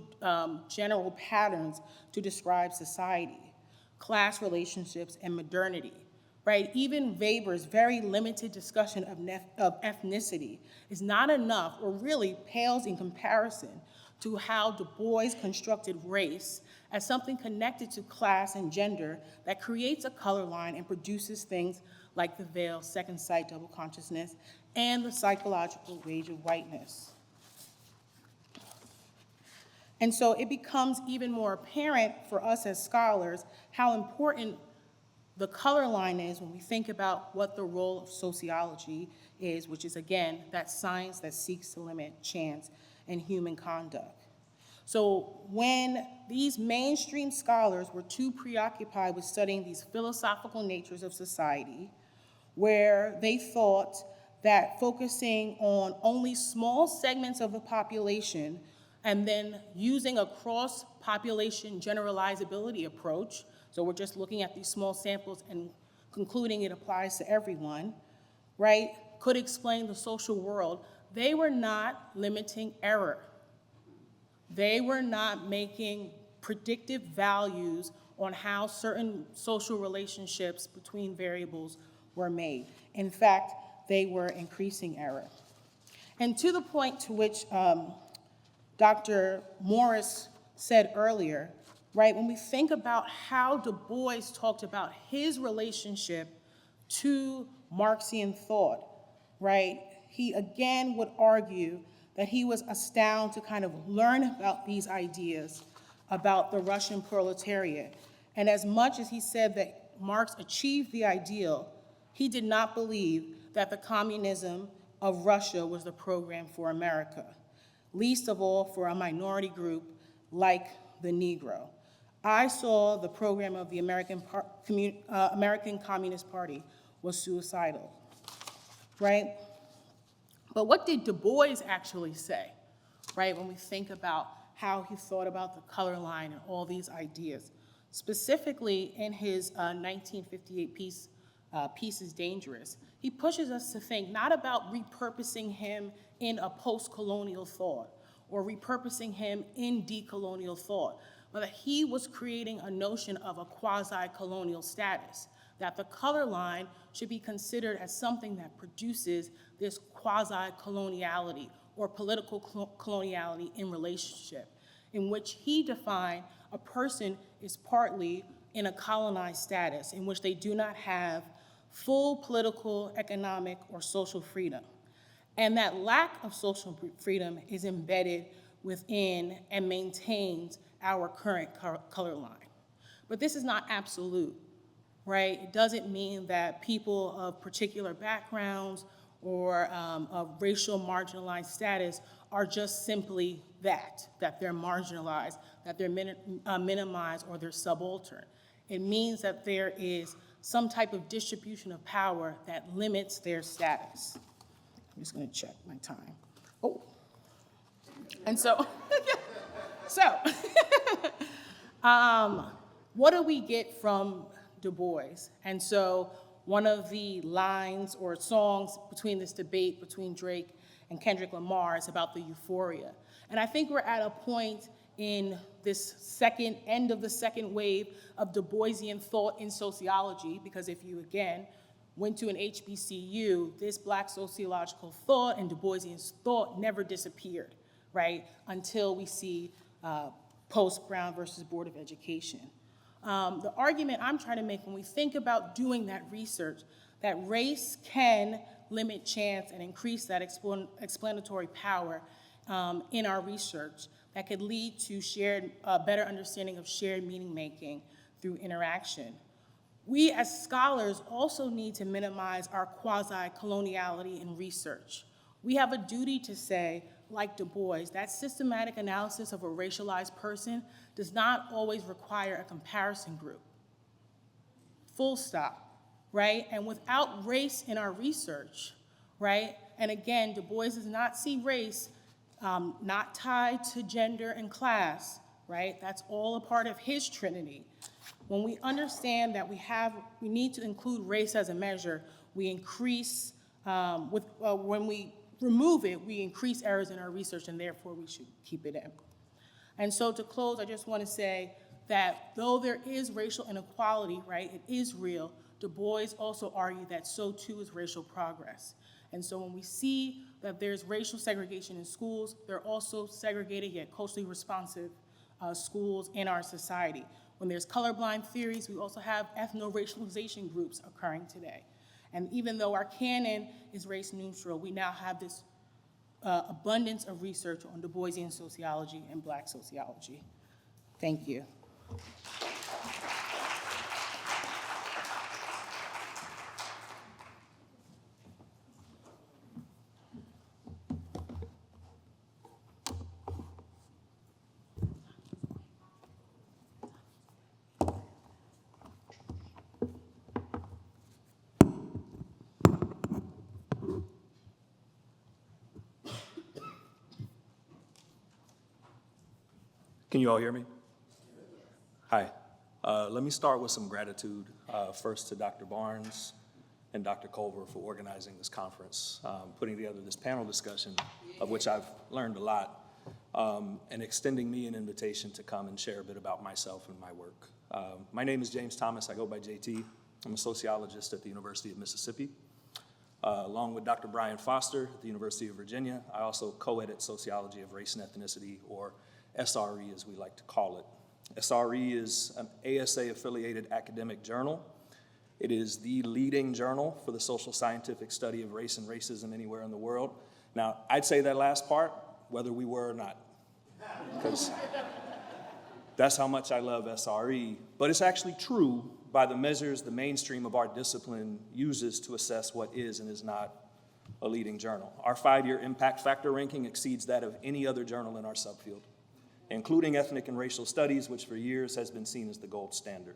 general patterns to describe society, class relationships, and modernity, right? Even Weber's very limited discussion of ethnicity is not enough or really pales in comparison to how Du Bois constructed race as something connected to class and gender that creates a color line and produces things like the veil, second sight, double consciousness, and the psychological wage of whiteness. And so it becomes even more apparent for us as scholars how important the color line is when we think about what the role of sociology is, which is, again, that science that seeks to limit chance and human conduct. So when these mainstream scholars were too preoccupied with studying these philosophical natures of society, where they thought that focusing on only small segments of the population and then using a cross-population generalizability approach, so we're just looking at these small samples and concluding it applies to everyone, right, could explain the social world, they were not limiting error. They were not making predictive values on how certain social relationships between variables were made. In fact, they were increasing error. And to the point to which Dr. Morris said earlier, right, when we think about how Du Bois talked about his relationship to Marxian thought, right, he again would argue that he was astounded to kind of learn about these ideas about the Russian proletariat. And as much as he said that Marx achieved the ideal, he did not believe that the communism of Russia was the program for America, least of all for a minority group like the Negro. I saw the program of the American Communist Party was suicidal, right? But what did Du Bois actually say, right, when we think about how he thought about the color line and all these ideas? Specifically in his 1958 piece, Peace is Dangerous, he pushes us to think not about repurposing him in a post-colonial thought or repurposing him in decolonial thought, but that he was creating a notion of a quasi-colonial status, that the color line should be considered as something that produces this quasi-coloniality or political coloniality in relationship, in which he defined a person is partly in a colonized status, in which they do not have full political, economic, or social freedom. And that lack of social freedom is embedded within and maintains our current color line. But this is not absolute, right? It doesn't mean that people of particular backgrounds or of racial marginalized status are just simply that they're marginalized, that they're minimized, or they're subaltern. It means that there is some type of distribution of power that limits their status. I'm just gonna check my time. Oh, and so, what do we get from Du Bois? And so one of the lines or songs between this debate between Drake and Kendrick Lamar is about the euphoria. And I think we're at a point in this end of the second wave of Du Boisian thought in sociology, because if you, again, went to an HBCU, this Black sociological thought and Du Boisian thought never disappeared, right, until we see post-Brown versus Board of Education. The argument I'm trying to make when we think about doing that research, that race can limit chance and increase that explanatory power in our research that could lead to better understanding of shared meaning making through interaction. We as scholars also need to minimize our quasi-coloniality in research. We have a duty to say, like Du Bois, that systematic analysis of a racialized person does not always require a comparison group. Full stop, right? And without race in our research, right? And again, Du Bois does not see race not tied to gender and class, right? That's all a part of his trinity. When we understand that we need to include race as a measure, we increase, when we remove it, we increase errors in our research, and therefore we should keep it in. And so to close, I just want to say that though there is racial inequality, right, it is real, Du Bois also argued that so too is racial progress. And so when we see that there's racial segregation in schools, there are also segregated yet culturally responsive schools in our society. When there's colorblind theories, we also have ethno-racialization groups occurring today. And even though our canon is race neutral, we now have this abundance of research on Du Boisian sociology and Black sociology. Thank you. Can you all hear me? Hi. Let me start with some gratitude, first to Dr. Barnes and Dr. Culver for organizing this conference, putting together this panel discussion, of which I've learned a lot, and extending me an invitation to come and share a bit about myself and my work. My name is James Thomas. I go by JT. I'm a sociologist at the University of Mississippi. Along with Dr. Brian Foster at the University of Virginia, I also co-edit Sociology of Race and Ethnicity, or SRE as we like to call it. SRE is an ASA-affiliated academic journal. It is the leading journal for the social scientific study of race and racism anywhere in the world. Now, I'd say that last part, whether we were or not, because that's how much I love SRE. But it's actually true by the measures the mainstream of our discipline uses to assess what is and is not a leading journal. Our 5-year impact factor ranking exceeds that of any other journal in our subfield, including ethnic and racial studies, which for years has been seen as the gold standard.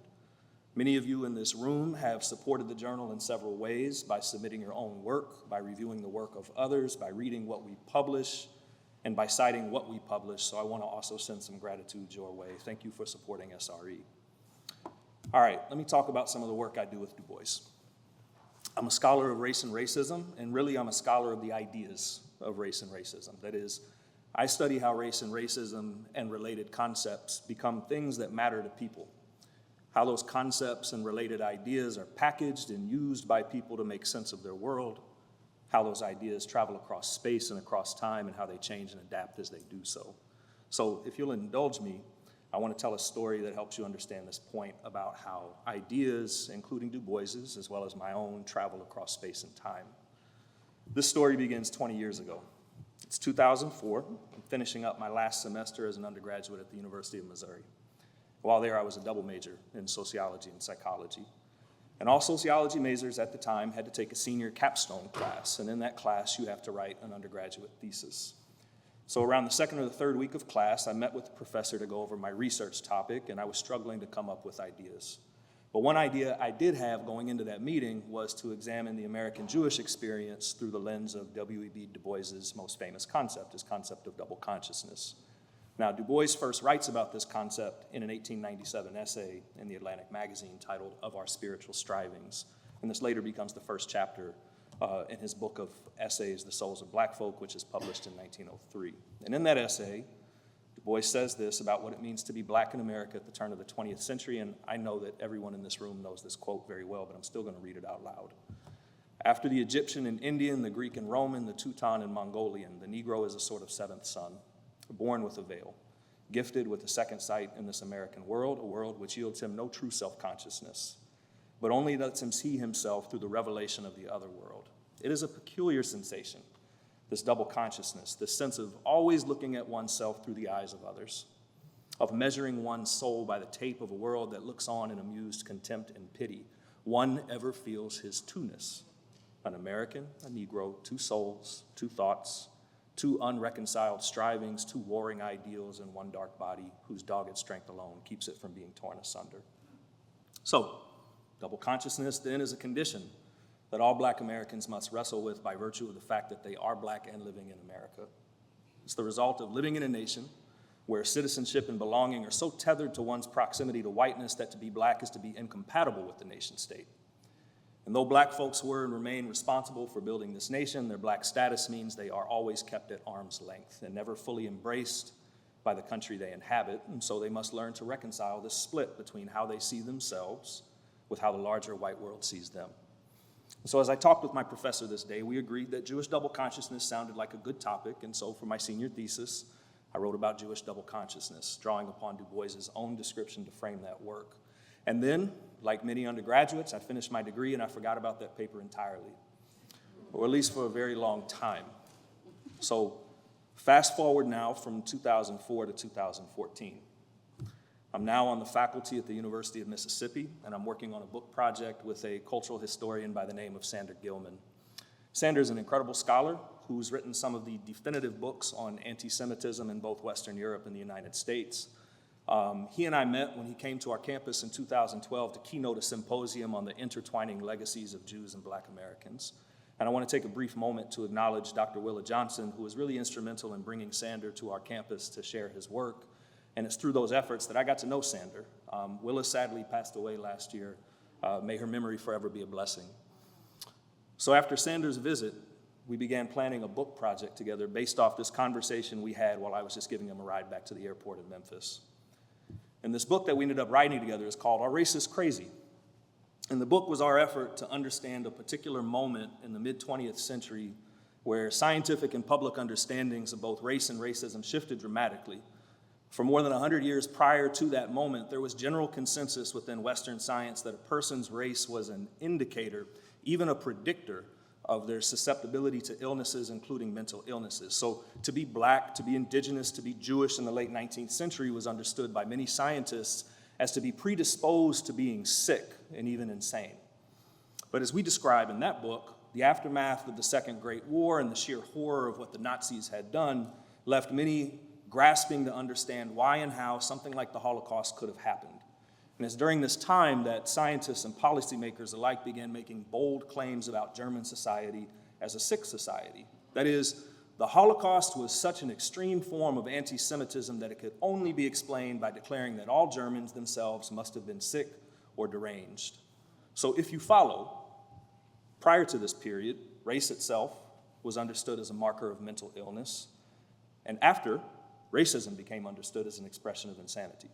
Many of you in this room have supported the journal in several ways, by submitting your own work, by reviewing the work of others, by reading what we publish, and by citing what we publish. So I want to also send some gratitude your way. Thank you for supporting SRE. All right, let me talk about some of the work I do with Du Bois. I'm a scholar of race and racism, and really I'm a scholar of the ideas of race and racism. That is, I study how race and racism and related concepts become things that matter to people, how those concepts and related ideas are packaged and used by people to make sense of their world, how those ideas travel across space and across time, and how they change and adapt as they do so. So if you'll indulge me, I want to tell a story that helps you understand this point about how ideas, including Du Bois's, as well as my own, travel across space and time. This story begins 20 years ago. It's 2004. I'm finishing up my last semester as an undergraduate at the University of Missouri. While there, I was a double major in sociology and psychology. And all sociology majors at the time had to take a senior capstone class, and in that class, you have to write an undergraduate thesis. So around the second or the third week of class, I met with the professor to go over my research topic, and I was struggling to come up with ideas. But one idea I did have going into that meeting was to examine the American Jewish experience through the lens of W.E.B. Du Bois's most famous concept, his concept of double consciousness. Now, Du Bois first writes about this concept in an 1897 essay in the Atlantic magazine titled Of Our Spiritual Strivings, and this later becomes the first chapter in his book of essays, The Souls of Black Folk, which is published in 1903. And in that essay, Du Bois says this about what it means to be black in America at the turn of the 20th century, and I know that everyone in this room knows this quote very well, but I'm still going to read it out loud. After the Egyptian and Indian, the Greek and Roman, the Teuton and Mongolian, the Negro is a sort of seventh son, born with a veil, gifted with a second sight in this American world, a world which yields him no true self-consciousness, but only lets him see himself through the revelation of the other world. It is a peculiar sensation, this double consciousness, this sense of always looking at oneself through the eyes of others, of measuring one's soul by the tape of a world that looks on in amused contempt and pity. One ever feels his two-ness, an American, a Negro, two souls, two thoughts, two unreconciled strivings, two warring ideals in one dark body whose dogged strength alone keeps it from being torn asunder. So, double consciousness then is a condition that all black Americans must wrestle with by virtue of the fact that they are black and living in America. It's the result of living in a nation where citizenship and belonging are so tethered to one's proximity to whiteness that to be black is to be incompatible with the nation state. And though black folks were and remain responsible for building this nation, their black status means they are always kept at arm's length and never fully embraced by the country they inhabit. And so they must learn to reconcile this split between how they see themselves with how the larger white world sees them. And so as I talked with my professor this day, we agreed that Jewish double consciousness sounded like a good topic. And so for my senior thesis, I wrote about Jewish double consciousness, drawing upon Du Bois's own description to frame that work. And then, like many undergraduates, I finished my degree and I forgot about that paper entirely, or at least for a very long time. So fast forward now from 2004 to 2014. I'm now on the faculty at the University of Mississippi, and I'm working on a book project with a cultural historian by the name of Sander Gilman. Sander is an incredible scholar who's written some of the definitive books on anti-Semitism in both Western Europe and the United States. He and I met when he came to our campus in 2012 to keynote a symposium on the intertwining legacies of Jews and Black Americans. And I want to take a brief moment to acknowledge Dr. Willa Johnson, who was really instrumental in bringing Sander to our campus to share his work. And it's through those efforts that I got to know Sander. Willa sadly passed away last year. May her memory forever be a blessing. So after Sander's visit, we began planning a book project together based off this conversation we had while I was just giving him a ride back to the airport in Memphis. And this book that we ended up writing together is called Are Racists Crazy? And the book was our effort to understand a particular moment in the mid-20th century where scientific and public understandings of both race and racism shifted dramatically. For more than 100 years prior to that moment, there was general consensus within Western science that a person's race was an indicator, even a predictor, of their susceptibility to illnesses, including mental illnesses. So to be Black, to be indigenous, to be Jewish in the late 19th century was understood by many scientists as to be predisposed to being sick and even insane. But as we describe in that book, the aftermath of the Second Great War and the sheer horror of what the Nazis had done left many grasping to understand why and how something like the Holocaust could have happened. And it's during this time that scientists and policymakers alike began making bold claims about German society as a sick society. That is, the Holocaust was such an extreme form of anti-Semitism that it could only be explained by declaring that all Germans themselves must have been sick or deranged. So if you follow, prior to this period, race itself was understood as a marker of mental illness, and after, racism became understood as an expression of insanity.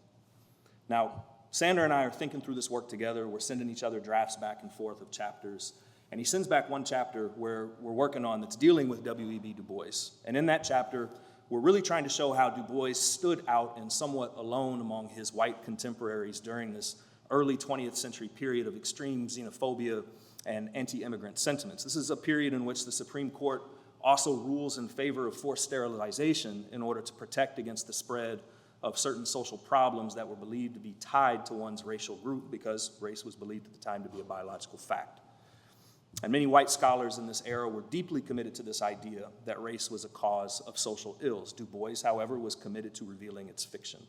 Now, Sander and I are thinking through this work together. We're sending each other drafts back and forth of chapters. And he sends back one chapter where we're working on that's dealing with W.E.B. Du Bois. And in that chapter, we're really trying to show how Du Bois stood out and somewhat alone among his white contemporaries during this early 20th century period of extreme xenophobia and anti-immigrant sentiments. This is a period in which the Supreme Court also rules in favor of forced sterilization in order to protect against the spread of certain social problems that were believed to be tied to one's racial group because race was believed at the time to be a biological fact. And many white scholars in this era were deeply committed to this idea that race was a cause of social ills. Du Bois, however, was committed to revealing its fiction.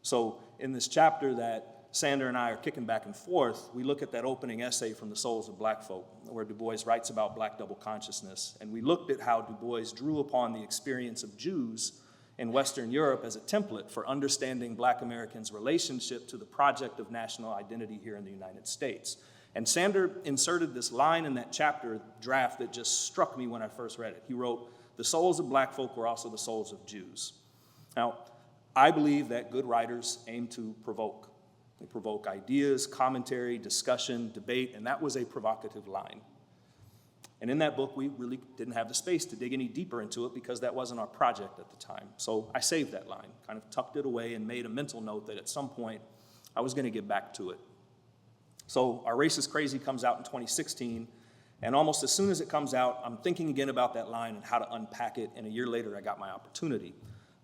So in this chapter that Sander and I are kicking back and forth, we look at that opening essay from The Souls of Black Folk, where Du Bois writes about black double consciousness. And we looked at how Du Bois drew upon the experience of Jews in Western Europe as a template for understanding Black Americans' relationship to the project of national identity here in the United States. And Sander inserted this line in that chapter draft that just struck me when I first read it. He wrote, "The souls of Black folk were also the souls of Jews." Now, I believe that good writers aim to provoke. They provoke ideas, commentary, discussion, debate, and that was a provocative line. And in that book, we really didn't have the space to dig any deeper into it because that wasn't our project at the time. So I saved that line, kind of tucked it away and made a mental note that at some point I was going to get back to it. So Our Race is Crazy comes out in 2016, and almost as soon as it comes out, I'm thinking again about that line and how to unpack it, and a year later I got my opportunity.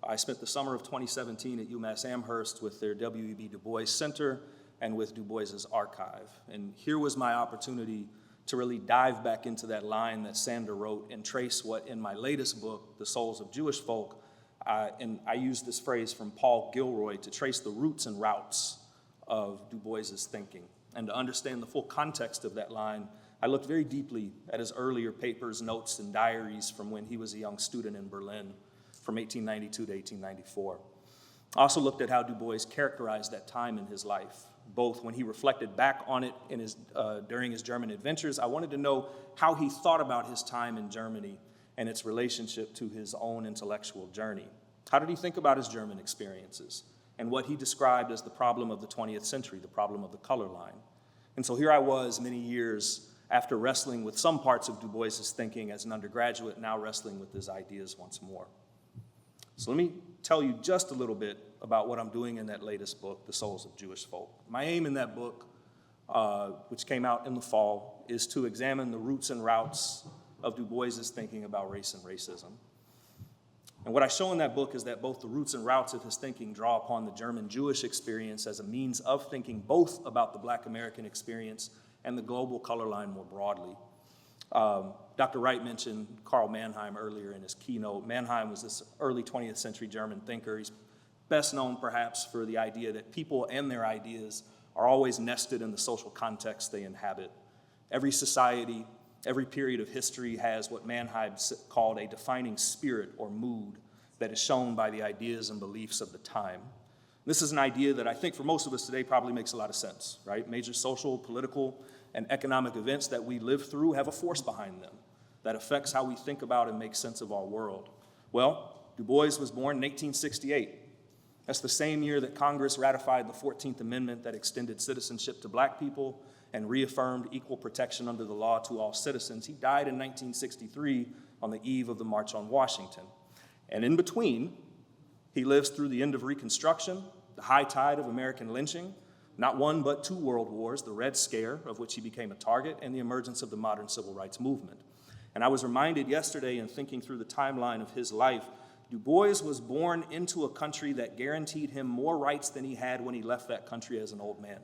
I spent the summer of 2017 at UMass Amherst with their W.E.B. Du Bois Center and with Du Bois's archive. And here was my opportunity to really dive back into that line that Sander wrote and trace what in my latest book, The Souls of Jewish Folk, and I used this phrase from Paul Gilroy to trace the roots and routes of Du Bois's thinking. And to understand the full context of that line, I looked very deeply at his earlier papers, notes, and diaries from when he was a young student in Berlin from 1892 to 1894. I also looked at how Du Bois characterized that time in his life, both when he reflected back on it in during his German adventures. I wanted to know how he thought about his time in Germany and its relationship to his own intellectual journey. How did he think about his German experiences and what he described as the problem of the 20th century, the problem of the color line? And so here I was many years after wrestling with some parts of Du Bois's thinking as an undergraduate, now wrestling with his ideas once more. So let me tell you just a little bit about what I'm doing in that latest book, The Souls of Jewish Folk. My aim in that book, which came out in the fall, is to examine the roots and routes of Du Bois's thinking about race and racism. And what I show in that book is that both the roots and routes of his thinking draw upon the German Jewish experience as a means of thinking both about the Black American experience and the global color line more broadly. Dr. Wright mentioned Karl Mannheim earlier in his keynote. Mannheim was this early 20th century German thinker. He's best known perhaps for the idea that people and their ideas are always nested in the social context they inhabit. Every society, every period of history has what Mannheim called a defining spirit or mood that is shown by the ideas and beliefs of the time. This is an idea that I think for most of us today probably makes a lot of sense, right? Major social, political, and economic events that we live through have a force behind them that affects how we think about and make sense of our world. Well, Du Bois was born in 1868. That's the same year that Congress ratified the 14th Amendment that extended citizenship to Black people and reaffirmed equal protection under the law to all citizens. He died in 1963 on the eve of the March on Washington. And in between, he lives through the end of Reconstruction, the high tide of American lynching, not one but two world wars, the Red Scare, of which he became a target, and the emergence of the modern civil rights movement. And I was reminded yesterday in thinking through the timeline of his life, Du Bois was born into a country that guaranteed him more rights than he had when he left that country as an old man.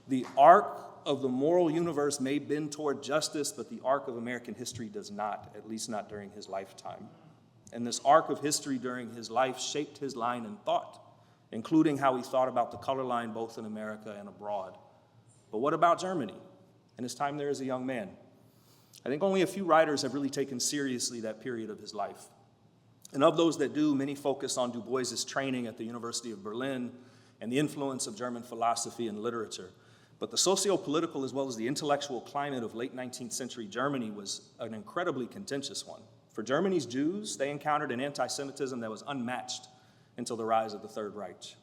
The arc of the moral universe may bend toward justice, but the arc of American history does not, at least not during his lifetime. And this arc of history during his life shaped his line and thought, including how he thought about the color line both in America and abroad. But what about Germany and his time there as a young man? I think only a few writers have really taken seriously that period of his life. And of those that do, many focus on Du Bois's training at the University of Berlin and the influence of German philosophy and literature. But the socio-political as well as the intellectual climate of late 19th century Germany was an incredibly contentious one. For Germany's Jews, they encountered an anti-Semitism that was unmatched until the rise of the Third Reich.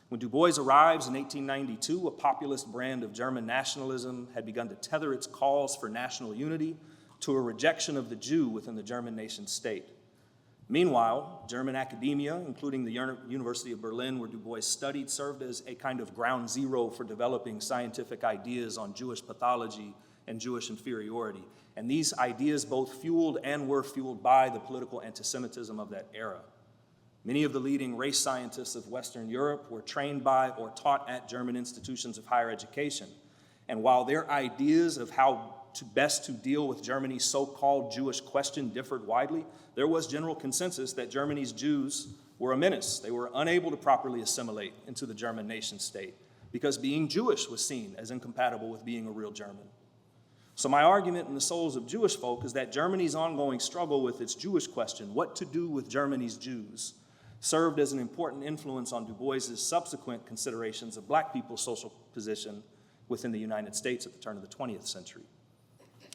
When Du Bois arrives in 1892, a populist brand of German nationalism had begun to tether its calls for national unity to a rejection of the Jew within the German nation state. Meanwhile, German academia, including the University of Berlin, where Du Bois studied, served as a kind of ground zero for developing scientific ideas on Jewish pathology and Jewish inferiority. And these ideas both fueled and were fueled by the political anti-Semitism of that era. Many of the leading race scientists of Western Europe were trained by or taught at German institutions of higher education. And while their ideas of how best to deal with Germany's so-called Jewish question differed widely, there was general consensus that Germany's Jews were a menace. They were unable to properly assimilate into the German nation state because being Jewish was seen as incompatible with being a real German. So my argument in The Souls of Jewish Folk is that Germany's ongoing struggle with its Jewish question, what to do with Germany's Jews, served as an important influence on Du Bois's subsequent considerations of black people's social position within the United States at the turn of the 20th century.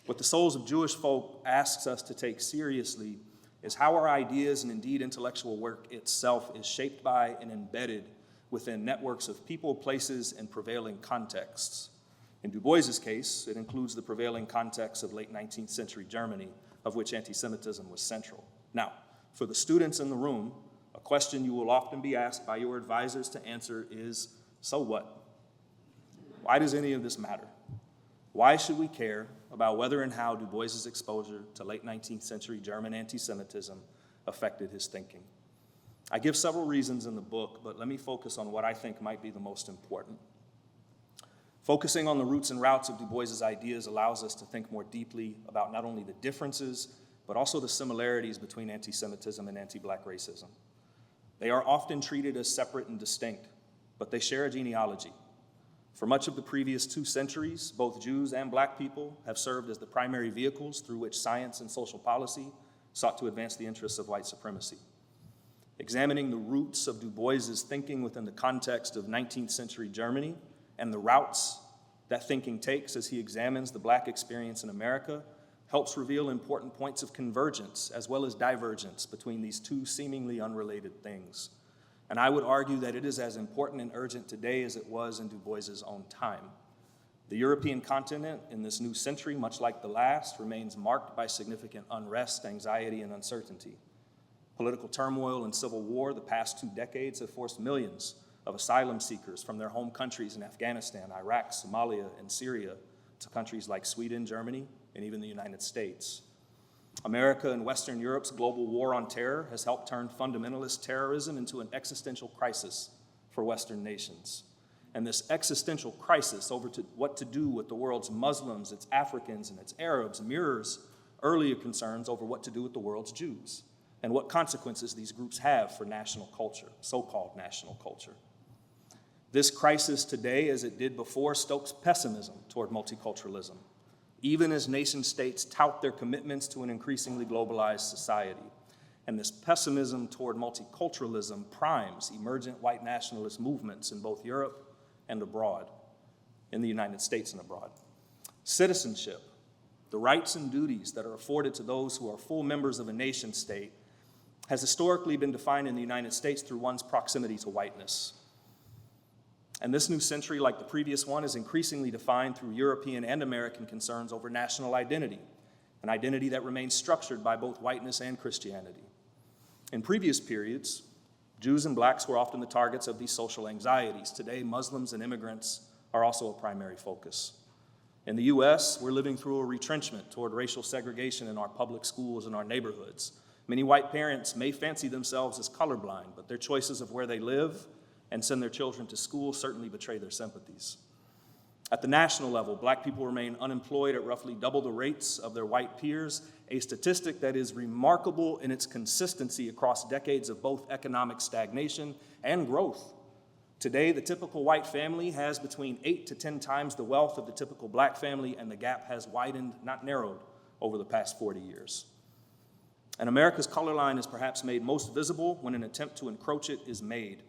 What The Souls of Jewish Folk asks us to take seriously is how our ideas and indeed intellectual work itself is shaped by and embedded within networks of people, places, and prevailing contexts. In Du Bois's case, it includes the prevailing context of late 19th century Germany, of which anti-Semitism was central. Now, for the students in the room, a question you will often be asked by your advisors to answer is, so what? Why does any of this matter? Why should we care about whether and how Du Bois's exposure to late 19th century German anti-Semitism affected his thinking? I give several reasons in the book, but let me focus on what I think might be the most important. Focusing on the roots and routes of Du Bois's ideas allows us to think more deeply about not only the differences, but also the similarities between anti-Semitism and anti-black racism. They are often treated as separate and distinct, but they share a genealogy. For much of the previous 2 centuries, both Jews and black people have served as the primary vehicles through which science and social policy sought to advance the interests of white supremacy. Examining the roots of Du Bois's thinking within the context of 19th century Germany and the routes that thinking takes as he examines the black experience in America helps reveal important points of convergence as well as divergence between these 2 seemingly unrelated things. And I would argue that it is as important and urgent today as it was in Du Bois's own time. The European continent in this new century, much like the last, remains marked by significant unrest, anxiety, and uncertainty. Political turmoil and civil war the past 2 decades have forced millions of asylum seekers from their home countries in Afghanistan, Iraq, Somalia, and Syria to countries like Sweden, Germany, and even the United States. America and Western Europe's global war on terror has helped turn fundamentalist terrorism into an existential crisis for Western nations. And this existential crisis over what to do with the world's Muslims, its Africans, and its Arabs mirrors earlier concerns over what to do with the world's Jews and what consequences these groups have for national culture, so-called national culture. This crisis today, as it did before, stokes pessimism toward multiculturalism, even as nation-states tout their commitments to an increasingly globalized society. And this pessimism toward multiculturalism primes emergent white nationalist movements in both Europe and abroad, in the United States and abroad. Citizenship, the rights and duties that are afforded to those who are full members of a nation-state, has historically been defined in the United States through one's proximity to whiteness. And this new century, like the previous one, is increasingly defined through European and American concerns over national identity, an identity that remains structured by both whiteness and Christianity. In previous periods, Jews and blacks were often the targets of these social anxieties. Today, Muslims and immigrants are also a primary focus. In the US, we're living through a retrenchment toward racial segregation in our public schools and our neighborhoods. Many white parents may fancy themselves as colorblind, but their choices of where they live and send their children to school certainly betray their sympathies. At the national level, black people remain unemployed at roughly double the rates of their white peers, a statistic that is remarkable in its consistency across decades of both economic stagnation and growth. Today, the typical white family has between 8 to 10 times the wealth of the typical black family, and the gap has widened, not narrowed, over the past 40 years. And America's color line is perhaps made most visible when an attempt to encroach it is made.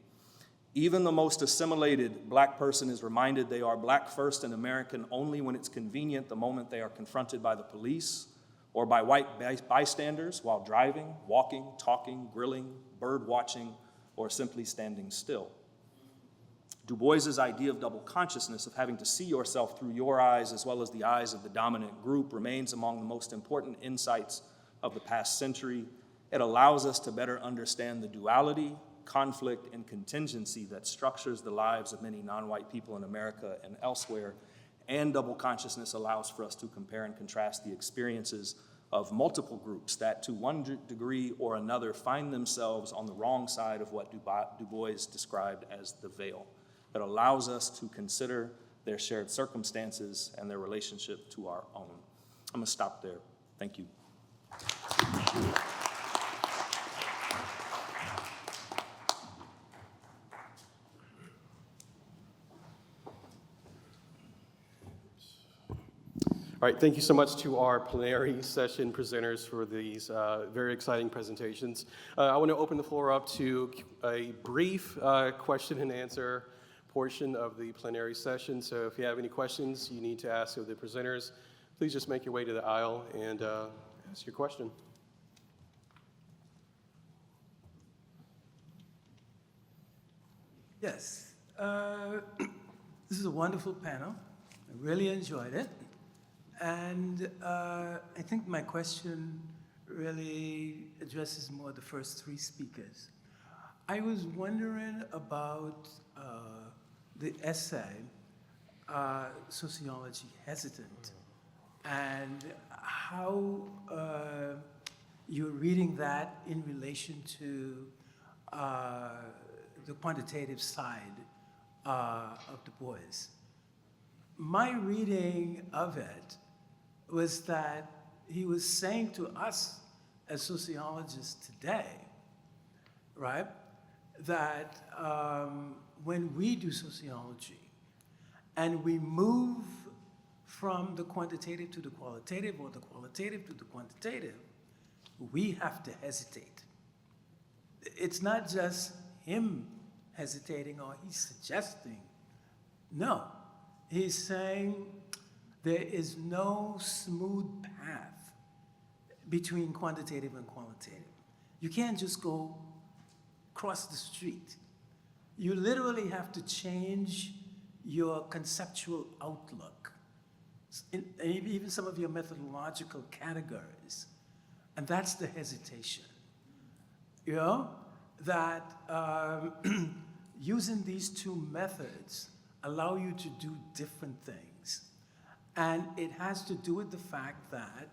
Even the most assimilated black person is reminded they are black first and American only when it's convenient the moment they are confronted by the police or by white bystanders while driving, walking, talking, grilling, bird watching, or simply standing still. Du Bois's idea of double consciousness, of having to see yourself through your eyes as well as the eyes of the dominant group, remains among the most important insights of the past century. It allows us to better understand the duality, conflict, and contingency that structures the lives of many non-white people in America and elsewhere. And double consciousness allows for us to compare and contrast the experiences of multiple groups that, to one degree or another, find themselves on the wrong side of what Du Bois described as the veil. It allows us to consider their shared circumstances and their relationship to our own. I'm going to stop there. Thank you. All All right, thank you so much to our plenary session presenters for these very exciting presentations. I want to open the floor up to a brief question and answer portion of the plenary session. So if you have any questions you need to ask of the presenters, please just make your way to the aisle and ask your question. Yes, this is a wonderful panel. I really enjoyed it. And I think my question really addresses more the first three speakers. I was wondering about the essay, Sociology Hesitant, and how you're reading that in relation to the quantitative side of Du Bois. My reading of it was that he was saying to us as sociologists today, right, that when we do sociology and we move from the quantitative to the qualitative or the qualitative to the quantitative, we have to hesitate. It's not just him hesitating or he's suggesting. No, he's saying there is no smooth path between quantitative and qualitative. You can't just go cross the street. You literally have to change your conceptual outlook, even some of your methodological categories. And that's the hesitation. You know, that using these two methods allow you to do different things. And it has to do with the fact that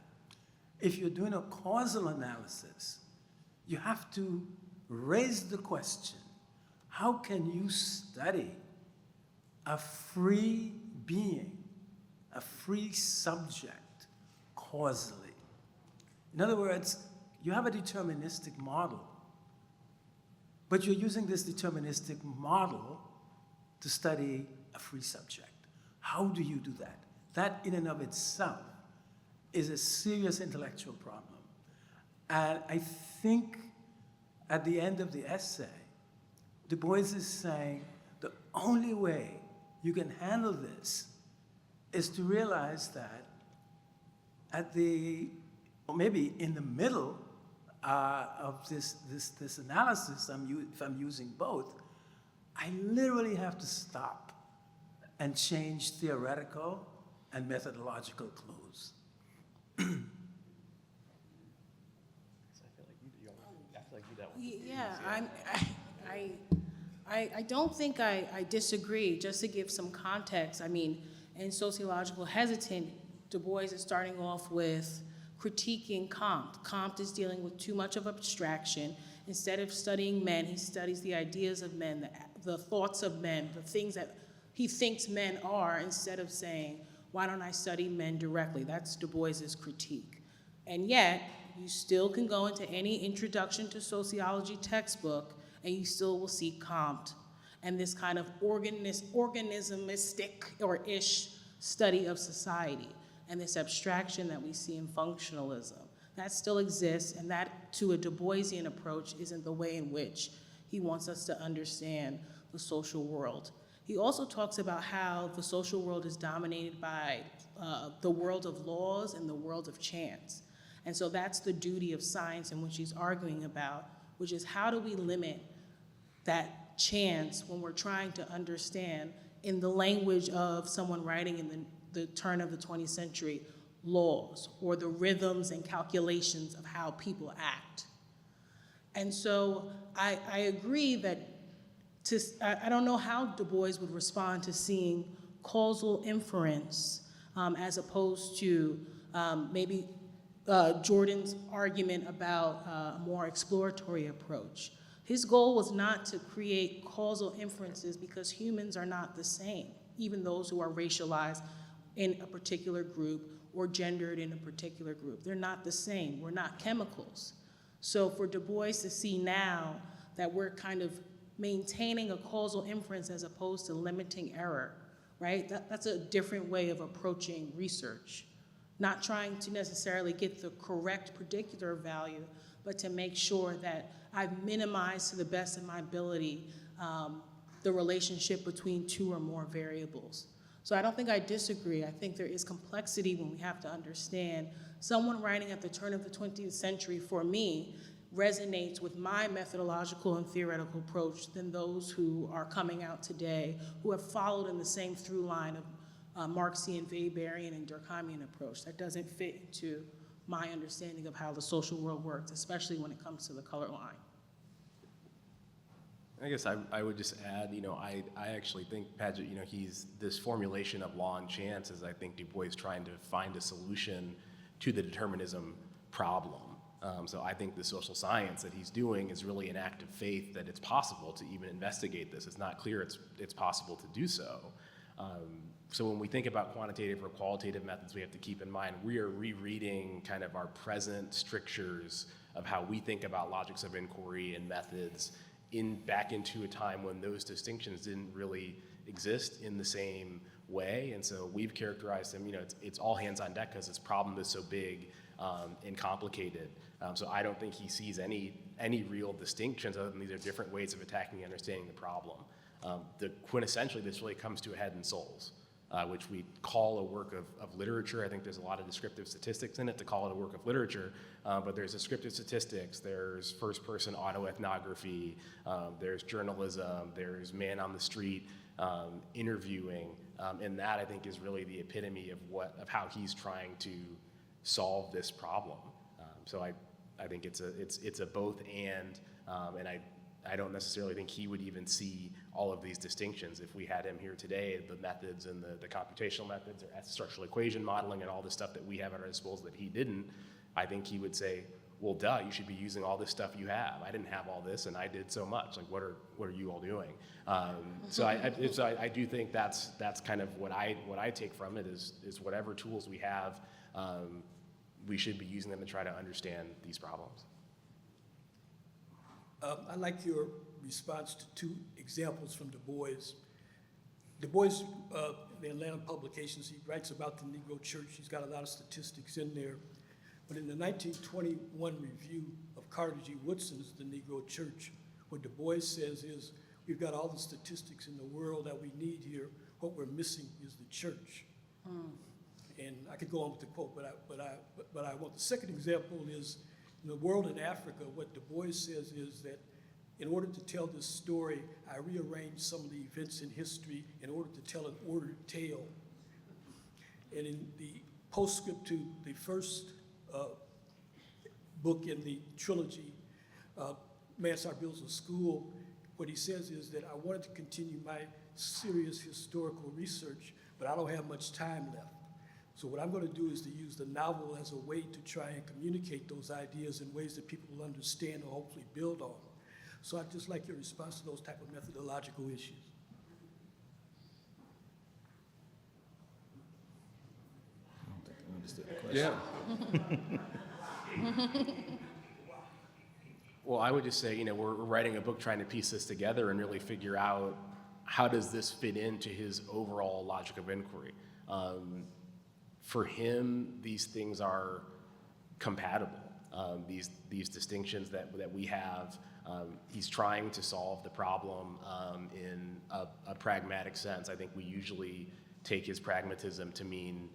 if you're doing a causal analysis, you have to raise the question, how can you study a free being, a free subject, causally? In other words, you have a deterministic model, but you're using this deterministic model to study a free subject. How do you do that? That in and of itself is a serious intellectual problem. And I think at the end of the essay, Du Bois is saying the only way you can handle this is to realize that at the, or maybe in the middle of this analysis, if I'm using both, I literally have to stop and change theoretical and methodological clothes. Yeah, I don't think I disagree. Just to give some context, I mean, in sociological hesitant, Du Bois is starting off with critiquing Comte. Comte is dealing with too much of abstraction. Instead of studying men, he studies the ideas of men, the thoughts of men, the things that he thinks men are, instead of saying, why don't I study men directly? That's Du Bois's critique. And yet, you still can go into any introduction to sociology textbook and you still will see Comte and this kind of organismistic or ish study of society and this abstraction that we see in functionalism. That still exists, and that, to a Du Boisian approach, isn't the way in which he wants us to understand the social world. He also talks about how the social world is dominated by the world of laws and the world of chance. And so that's the duty of science in which he's arguing about, which is how do we limit that chance when we're trying to understand, in the language of someone writing in the turn of the 20th century, laws or the rhythms and calculations of how people act. And so I agree that I don't know how Du Bois would respond to seeing causal inference as opposed to maybe Jordan's argument about a more exploratory approach. His goal was not to create causal inferences because humans are not the same, even those who are racialized in a particular group or gendered in a particular group. They're not the same. We're not chemicals. So for Du Bois to see now that we're kind of maintaining a causal inference as opposed to limiting error, right? That's a different way of approaching research. not trying to necessarily get the correct predictor value, but to make sure that I've minimized to the best of my ability the relationship between two or more variables. So I don't think I disagree. I think there is complexity when we have to understand someone writing at the turn of the 20th century, for me, resonates with my methodological and theoretical approach than those who are coming out today who have followed in the same through line of Marxian, Weberian, and Durkheimian approach. That doesn't fit into my understanding of how the social world works, especially when it comes to the color line. I guess I would just add, I actually think Padgett, he's this formulation of law and chance is, I think, Du Bois trying to find a solution to the determinism problem. So I think the social science that he's doing is really an act of faith that it's possible to even investigate this. It's not clear it's possible to do so. So when we think about quantitative or qualitative methods, we have to keep in mind we are rereading kind of our present strictures of how we think about logics of inquiry and methods back into a time when those distinctions didn't really exist in the same way. And so we've characterized them, it's all hands on deck because this problem is so big and complicated. So I don't think he sees any real distinctions other than these are different ways of attacking and understanding the problem. Quintessentially, this really comes to a head in souls, which we call a work of literature. I think there's a lot of descriptive statistics in it to call it a work of literature, but there's descriptive statistics, there's first-person autoethnography, there's journalism, there's man on the street interviewing, and that I think is really the epitome of how he's trying to solve this problem. So I think it's a both and I don't necessarily think he would even see all of these distinctions. If we had him here today, the methods and the computational methods or structural equation modeling and all the stuff that we have at our disposal that he didn't, I think he would say, well, duh, you should be using all this stuff you have. I didn't have all this and I did so much. Like, what are you all doing? So I do think that's kind of what I take from it is whatever tools we have, we should be using them to try to understand these problems. I like your response to two examples from Du Bois. Du Bois, the Atlanta publications, he writes about the Negro Church. He's got a lot of statistics in there. But in the 1921 review of Carter G. Woodson's The Negro Church, what Du Bois says is, we've got all the statistics in the world that we need here. What we're missing is the church. And I could go on with the quote, but I want the second example is, in the world in Africa, what Du Bois says is that in order to tell this story, I rearranged some of the events in history in order to tell an ordered tale. And in the postscript to the first book in the trilogy, Mansard Builds a School, what he says is that I wanted to continue my serious historical research, but I don't have much time left. So what I'm going to do is to use the novel as a way to try and communicate those ideas in ways that people will understand or hopefully build on. So I'd just like your response to those type of methodological issues. Yeah. Well, I would just say, we're writing a book trying to piece this together and really figure out how does this fit into his overall logic of inquiry. For him, these things are compatible. These distinctions that we have, he's trying to solve the problem in a pragmatic sense. I think we usually take his pragmatism to mean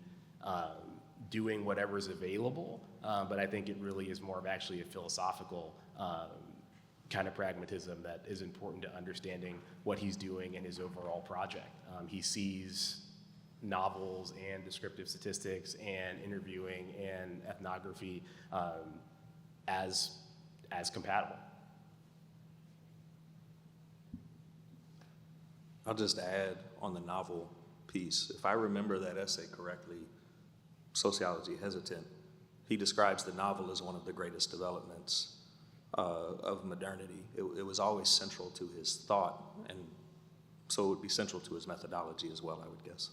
doing whatever's available, but I think it really is more of actually a philosophical kind of pragmatism that is important to understanding what he's doing in his overall project. He sees novels and descriptive statistics and interviewing and ethnography as compatible. I'll just add on the novel piece. If I remember that essay correctly, Sociology Hesitant, he describes the novel as one of the greatest developments of modernity. It was always central to his thought, and so it would be central to his methodology as well, I would guess.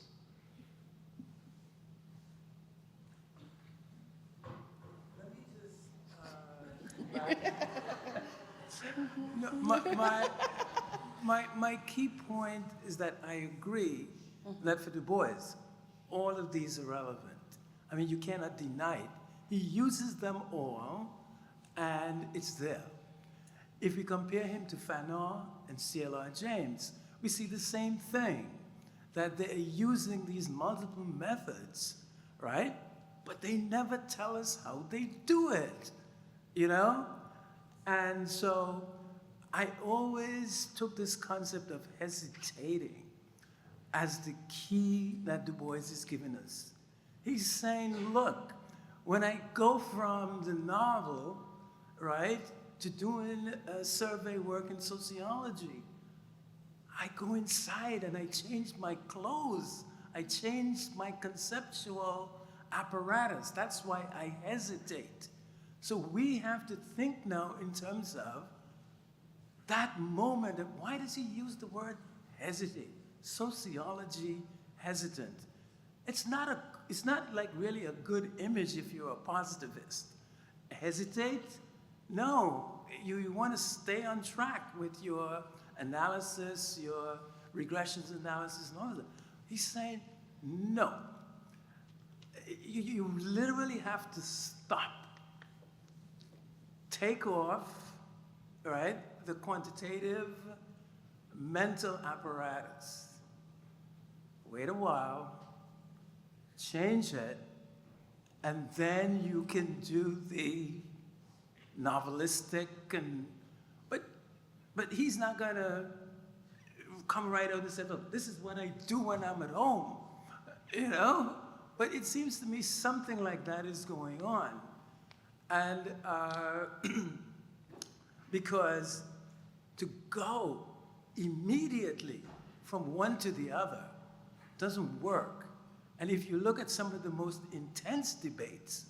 No, my key point is that I agree that for Du Bois, all of these are relevant. I mean, you cannot deny it. He uses them all, and it's there. If we compare him to Fanon and C.L.R. James, we see the same thing, that they're using these multiple methods, right? But they never tell us how they do it, you know? And so I always took this concept of hesitating as the key that Du Bois is giving us. He's saying, look, when I go from the novel, right, to doing survey work in sociology, I go inside and I change my clothes. I change my conceptual apparatus. That's why I hesitate. So we have to think now in terms of that moment. And why does he use the word hesitate? Sociology hesitant. It's not like really a good image if you're a positivist. Hesitate? No, you want to stay on track with your analysis, your regressions analysis, and all of that. He's saying, no. You literally have to stop. Take off, right, the quantitative mental apparatus. Wait a while, change it, and then you can do the novelistic but he's not gonna come right out and say, look, this is what I do when I'm at home, you know? But it seems to me something like that is going on. And because to go immediately from one to the other doesn't work. And if you look at some of the most intense debates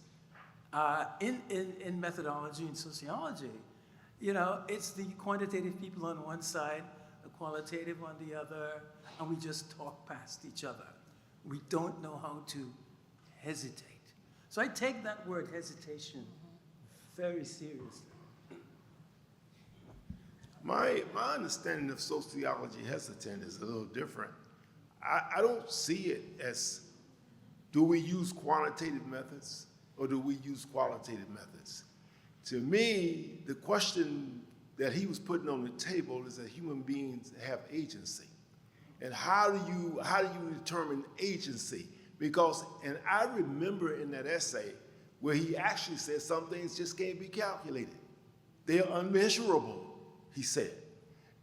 in methodology and sociology, you know, it's the quantitative people on one side, the qualitative on the other, and we just talk past each other. We don't know how to hesitate. So I take that word hesitation very seriously. My understanding of sociology hesitant is a little different. I don't see it as, do we use quantitative methods or do we use qualitative methods? To me, the question that he was putting on the table is that human beings have agency. And how do you determine agency? Because, and I remember in that essay where he actually said some things just can't be calculated. They're unmeasurable, he said.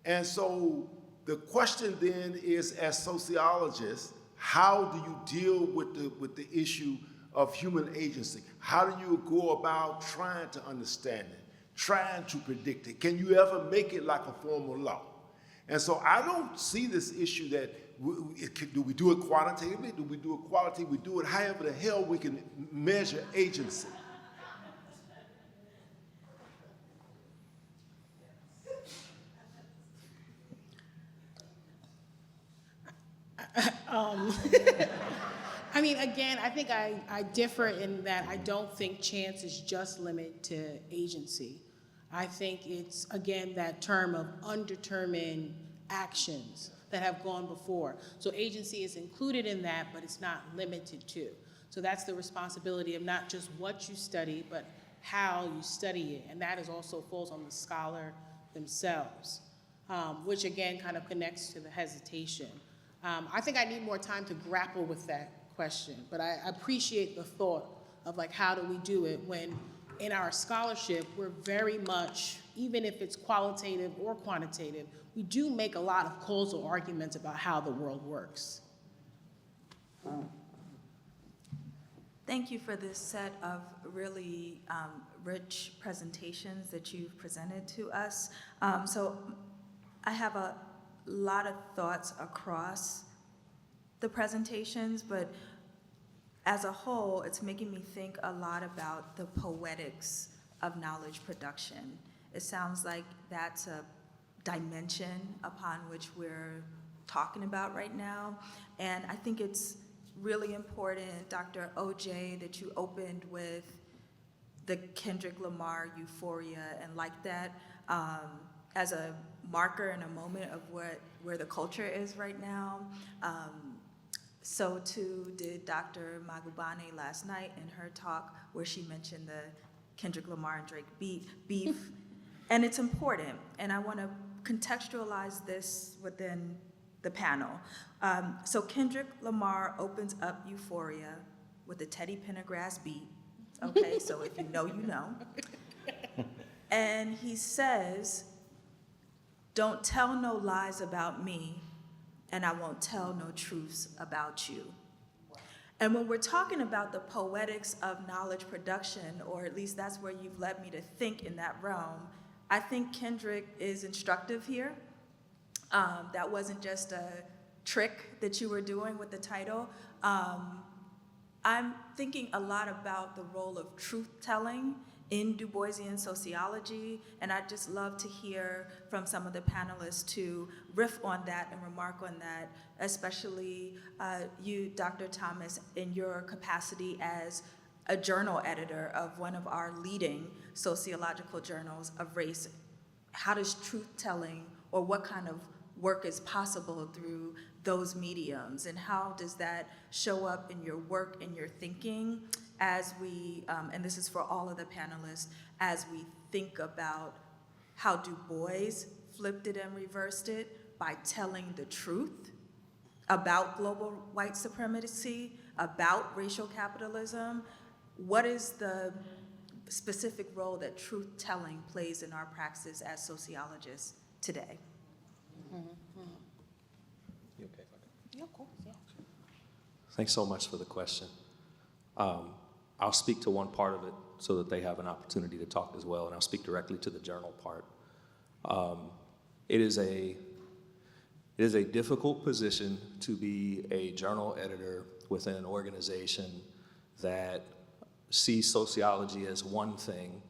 And so the question then is, as sociologists, how do you deal with the issue of human agency? How do you go about trying to understand it, trying to predict it? Can you ever make it like a formal law? And so I don't see this issue that, do we do it quantitatively? Do we do it qualitatively? We do it however the hell we can measure agency. I mean, again, I think I differ in that I don't think chance is just limited to agency. I think it's, again, that term of undetermined actions that have gone before. So agency is included in that, but it's not limited to. So that's the responsibility of not just what you study, but how you study it. And that is also falls on the scholar themselves, which again kind of connects to the hesitation. I think I need more time to grapple with that question, but I appreciate the thought of like, how do we do it when in our scholarship, we're very much, even if it's qualitative or quantitative, we do make a lot of causal arguments about how the world works. Thank you for this set of really rich presentations that you've presented to us. So I have a lot of thoughts across the presentations, but as a whole, it's making me think a lot about the poetics of knowledge production. It sounds like that's a dimension upon which we're talking about right now. And I think it's really important, Dr. Ojeh, that you opened with the Kendrick Lamar euphoria and like that as a marker and a moment of where the culture is right now. So too did Dr. Magubane last night in her talk, where she mentioned the Kendrick Lamar and Drake beef. And it's important, and I want to contextualize this within the panel. So Kendrick Lamar opens up Euphoria with a Teddy Pendergrass beat. Okay, so if you know, you know. And he says, "Don't tell no lies about me, and I won't tell no truths about you." And when we're talking about the poetics of knowledge production, or at least that's where you've led me to think in that realm, I think Kendrick is instructive here. That wasn't just a trick that you were doing with the title. I'm thinking a lot about the role of truth-telling in Du Boisian sociology, and I'd just love to hear from some of the panelists to riff on that and remark on that, especially you, Dr. Thomas, in your capacity as a journal editor of one of our leading sociological journals of race. How does truth-telling, or what kind of work is possible through those mediums, and how does that show up in your work and your thinking as we, and this is for all of the panelists, as we think about how Du Bois flipped it and reversed it by telling the truth about global white supremacy, about racial capitalism? What is the specific role that truth-telling plays in our praxis as sociologists today? You okay? Yeah, of course, yeah. Thanks so much for the question. I'll speak to one part of it so that they have an opportunity to talk as well, and I'll speak directly to the journal part. It is a difficult position to be a journal editor within an organization that sees sociology as one thing,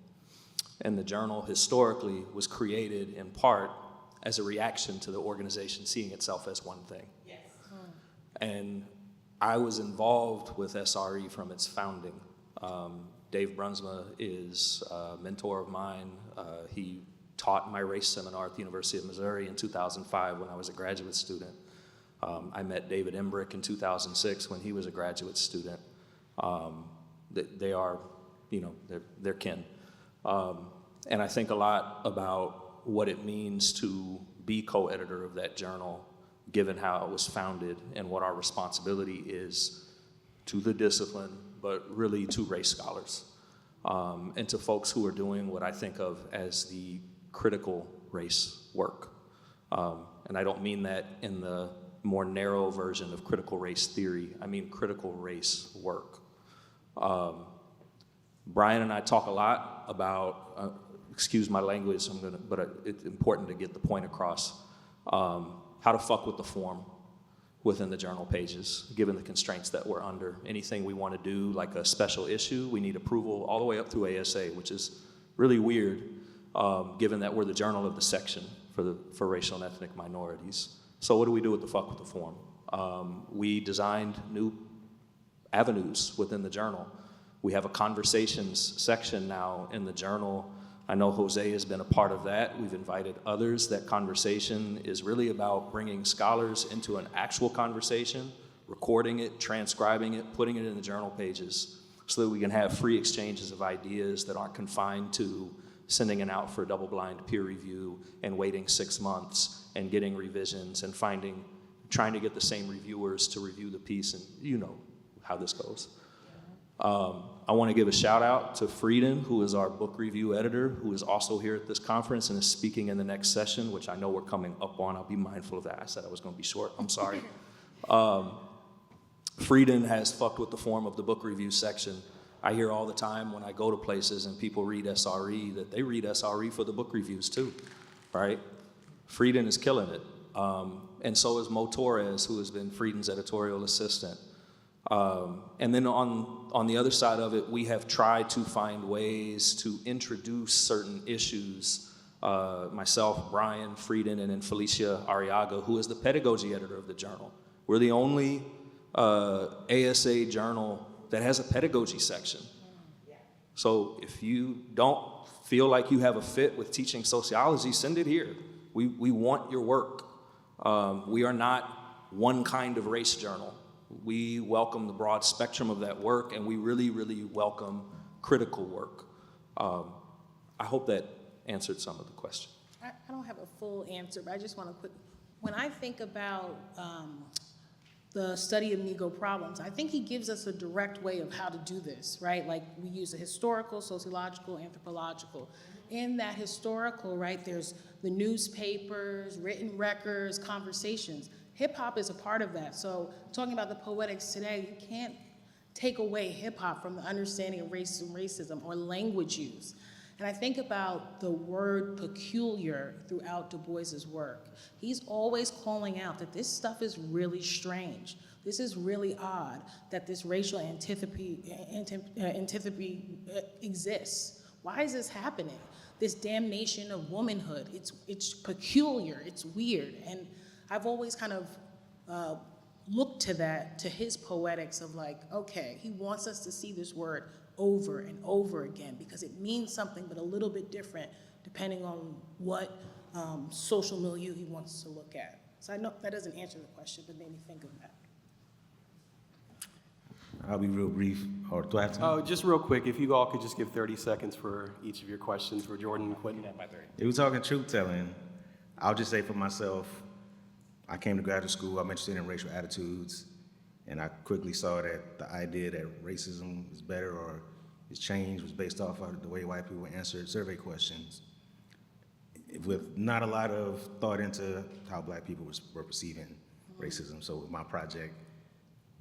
and the journal historically was created in part as a reaction to the organization seeing itself as one thing. Yes. And I was involved with SRE from its founding. Dave Brunsma is a mentor of mine. He taught my race seminar at the University of Missouri in 2005 when I was a graduate student. I met David Embrick in 2006 when he was a graduate student. They are, they're kin. And I think a lot about what it means to be co-editor of that journal, given how it was founded and what our responsibility is to the discipline, but really to race scholars, and to folks who are doing what I think of as the critical race work. And I don't mean that in the more narrow version of critical race theory. I mean critical race work. Brian and I talk a lot about, excuse my language, but it's important to get the point across, how to fuck with the form within the journal pages, given the constraints that we're under. Anything we want to do, like a special issue, we need approval all the way up through ASA, which is really weird, given that we're the journal of the section for racial and ethnic minorities. So what do we do with the fuck with the form? We designed new avenues within the journal. We have a conversations section now in the journal. I know Ojeh has been a part of that. We've invited others. That conversation is really about bringing scholars into an actual conversation, recording it, transcribing it, putting it in the journal pages so that we can have free exchanges of ideas that aren't confined to sending it out for double-blind peer review and waiting 6 months and getting revisions and trying to get the same reviewers to review the piece, and you know how this goes. I want to give a shout out to Frieden, who is our book review editor, who is also here at this conference and is speaking in the next session, which I know we're coming up on. I'll be mindful of that. I said I was going to be short. I'm sorry. Frieden has fucked with the form of the book review section. I hear all the time when I go to places and people read SRE that they read SRE for the book reviews too, right? Frieden is killing it. And so is Mo Torres, who has been Frieden's editorial assistant. And then on the other side of it, we have tried to find ways to introduce certain issues. Myself, Brian, Frieden, and then Felicia Arriaga, who is the pedagogy editor of the journal. We're the only ASA journal that has a pedagogy section. So if you don't feel like you have a fit with teaching sociology, send it here. We want your work. We are not one kind of race journal. We welcome the broad spectrum of that work, and we really, really welcome critical work. I hope that answered some of the question. I don't have a full answer, but I just want to put, when I think about the study of Negro problems, I think he gives us a direct way of how to do this, right? Like we use a historical, sociological, anthropological. In that historical, right, there's the newspapers, written records, conversations. Hip hop is a part of that. So talking about the poetics today, you can't take away hip hop from the understanding of race and racism or language use. And I think about the word peculiar throughout Du Bois's work. He's always calling out that this stuff is really strange. This is really odd that this racial antipathy exists. Why is this happening? This damnation of womanhood, it's peculiar, it's weird. And I've always kind of looked to that, to his poetics of like, okay, he wants us to see this word over and over again because it means something but a little bit different depending on what social milieu he wants to look at. So I know that doesn't answer the question, but made me think of that. I'll be real brief, or do I have to? Oh, just real quick, if you all could just give 30 seconds for each of your questions for Jordan and Quintin. If we're talking truth-telling, I'll just say for myself, I came to graduate school, I'm interested in racial attitudes, and I quickly saw that the idea that racism is better or is changed was based off of the way white people answered survey questions, with not a lot of thought into how black people were perceiving racism. So with my project,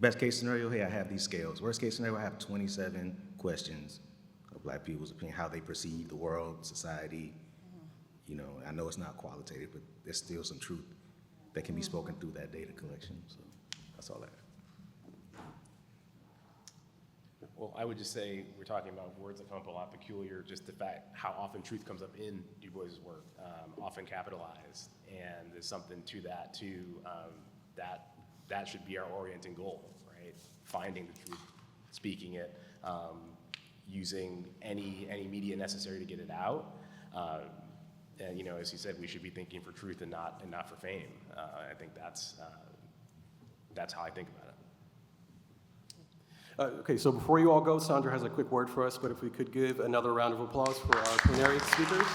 best case scenario, hey, I have these scales. Worst case scenario, I have 27 questions of black people's opinion, how they perceive the world, society. You know, I know it's not qualitative, but there's still some truth that can be spoken through that data collection. So that's all I have. Well, I would just say we're talking about words that come up a lot, peculiar, just the fact how often truth comes up in Du Bois' work, often capitalized, and there's something to that too. That should be our orienting goal, right? Finding the truth, speaking it, using any media necessary to get it out. And you know, as you said, we should be thinking for truth and not for fame. I think that's how I think about it. Okay, so before you all go, Sandra has a quick word for us, but if we could give another round of applause for our plenary speakers.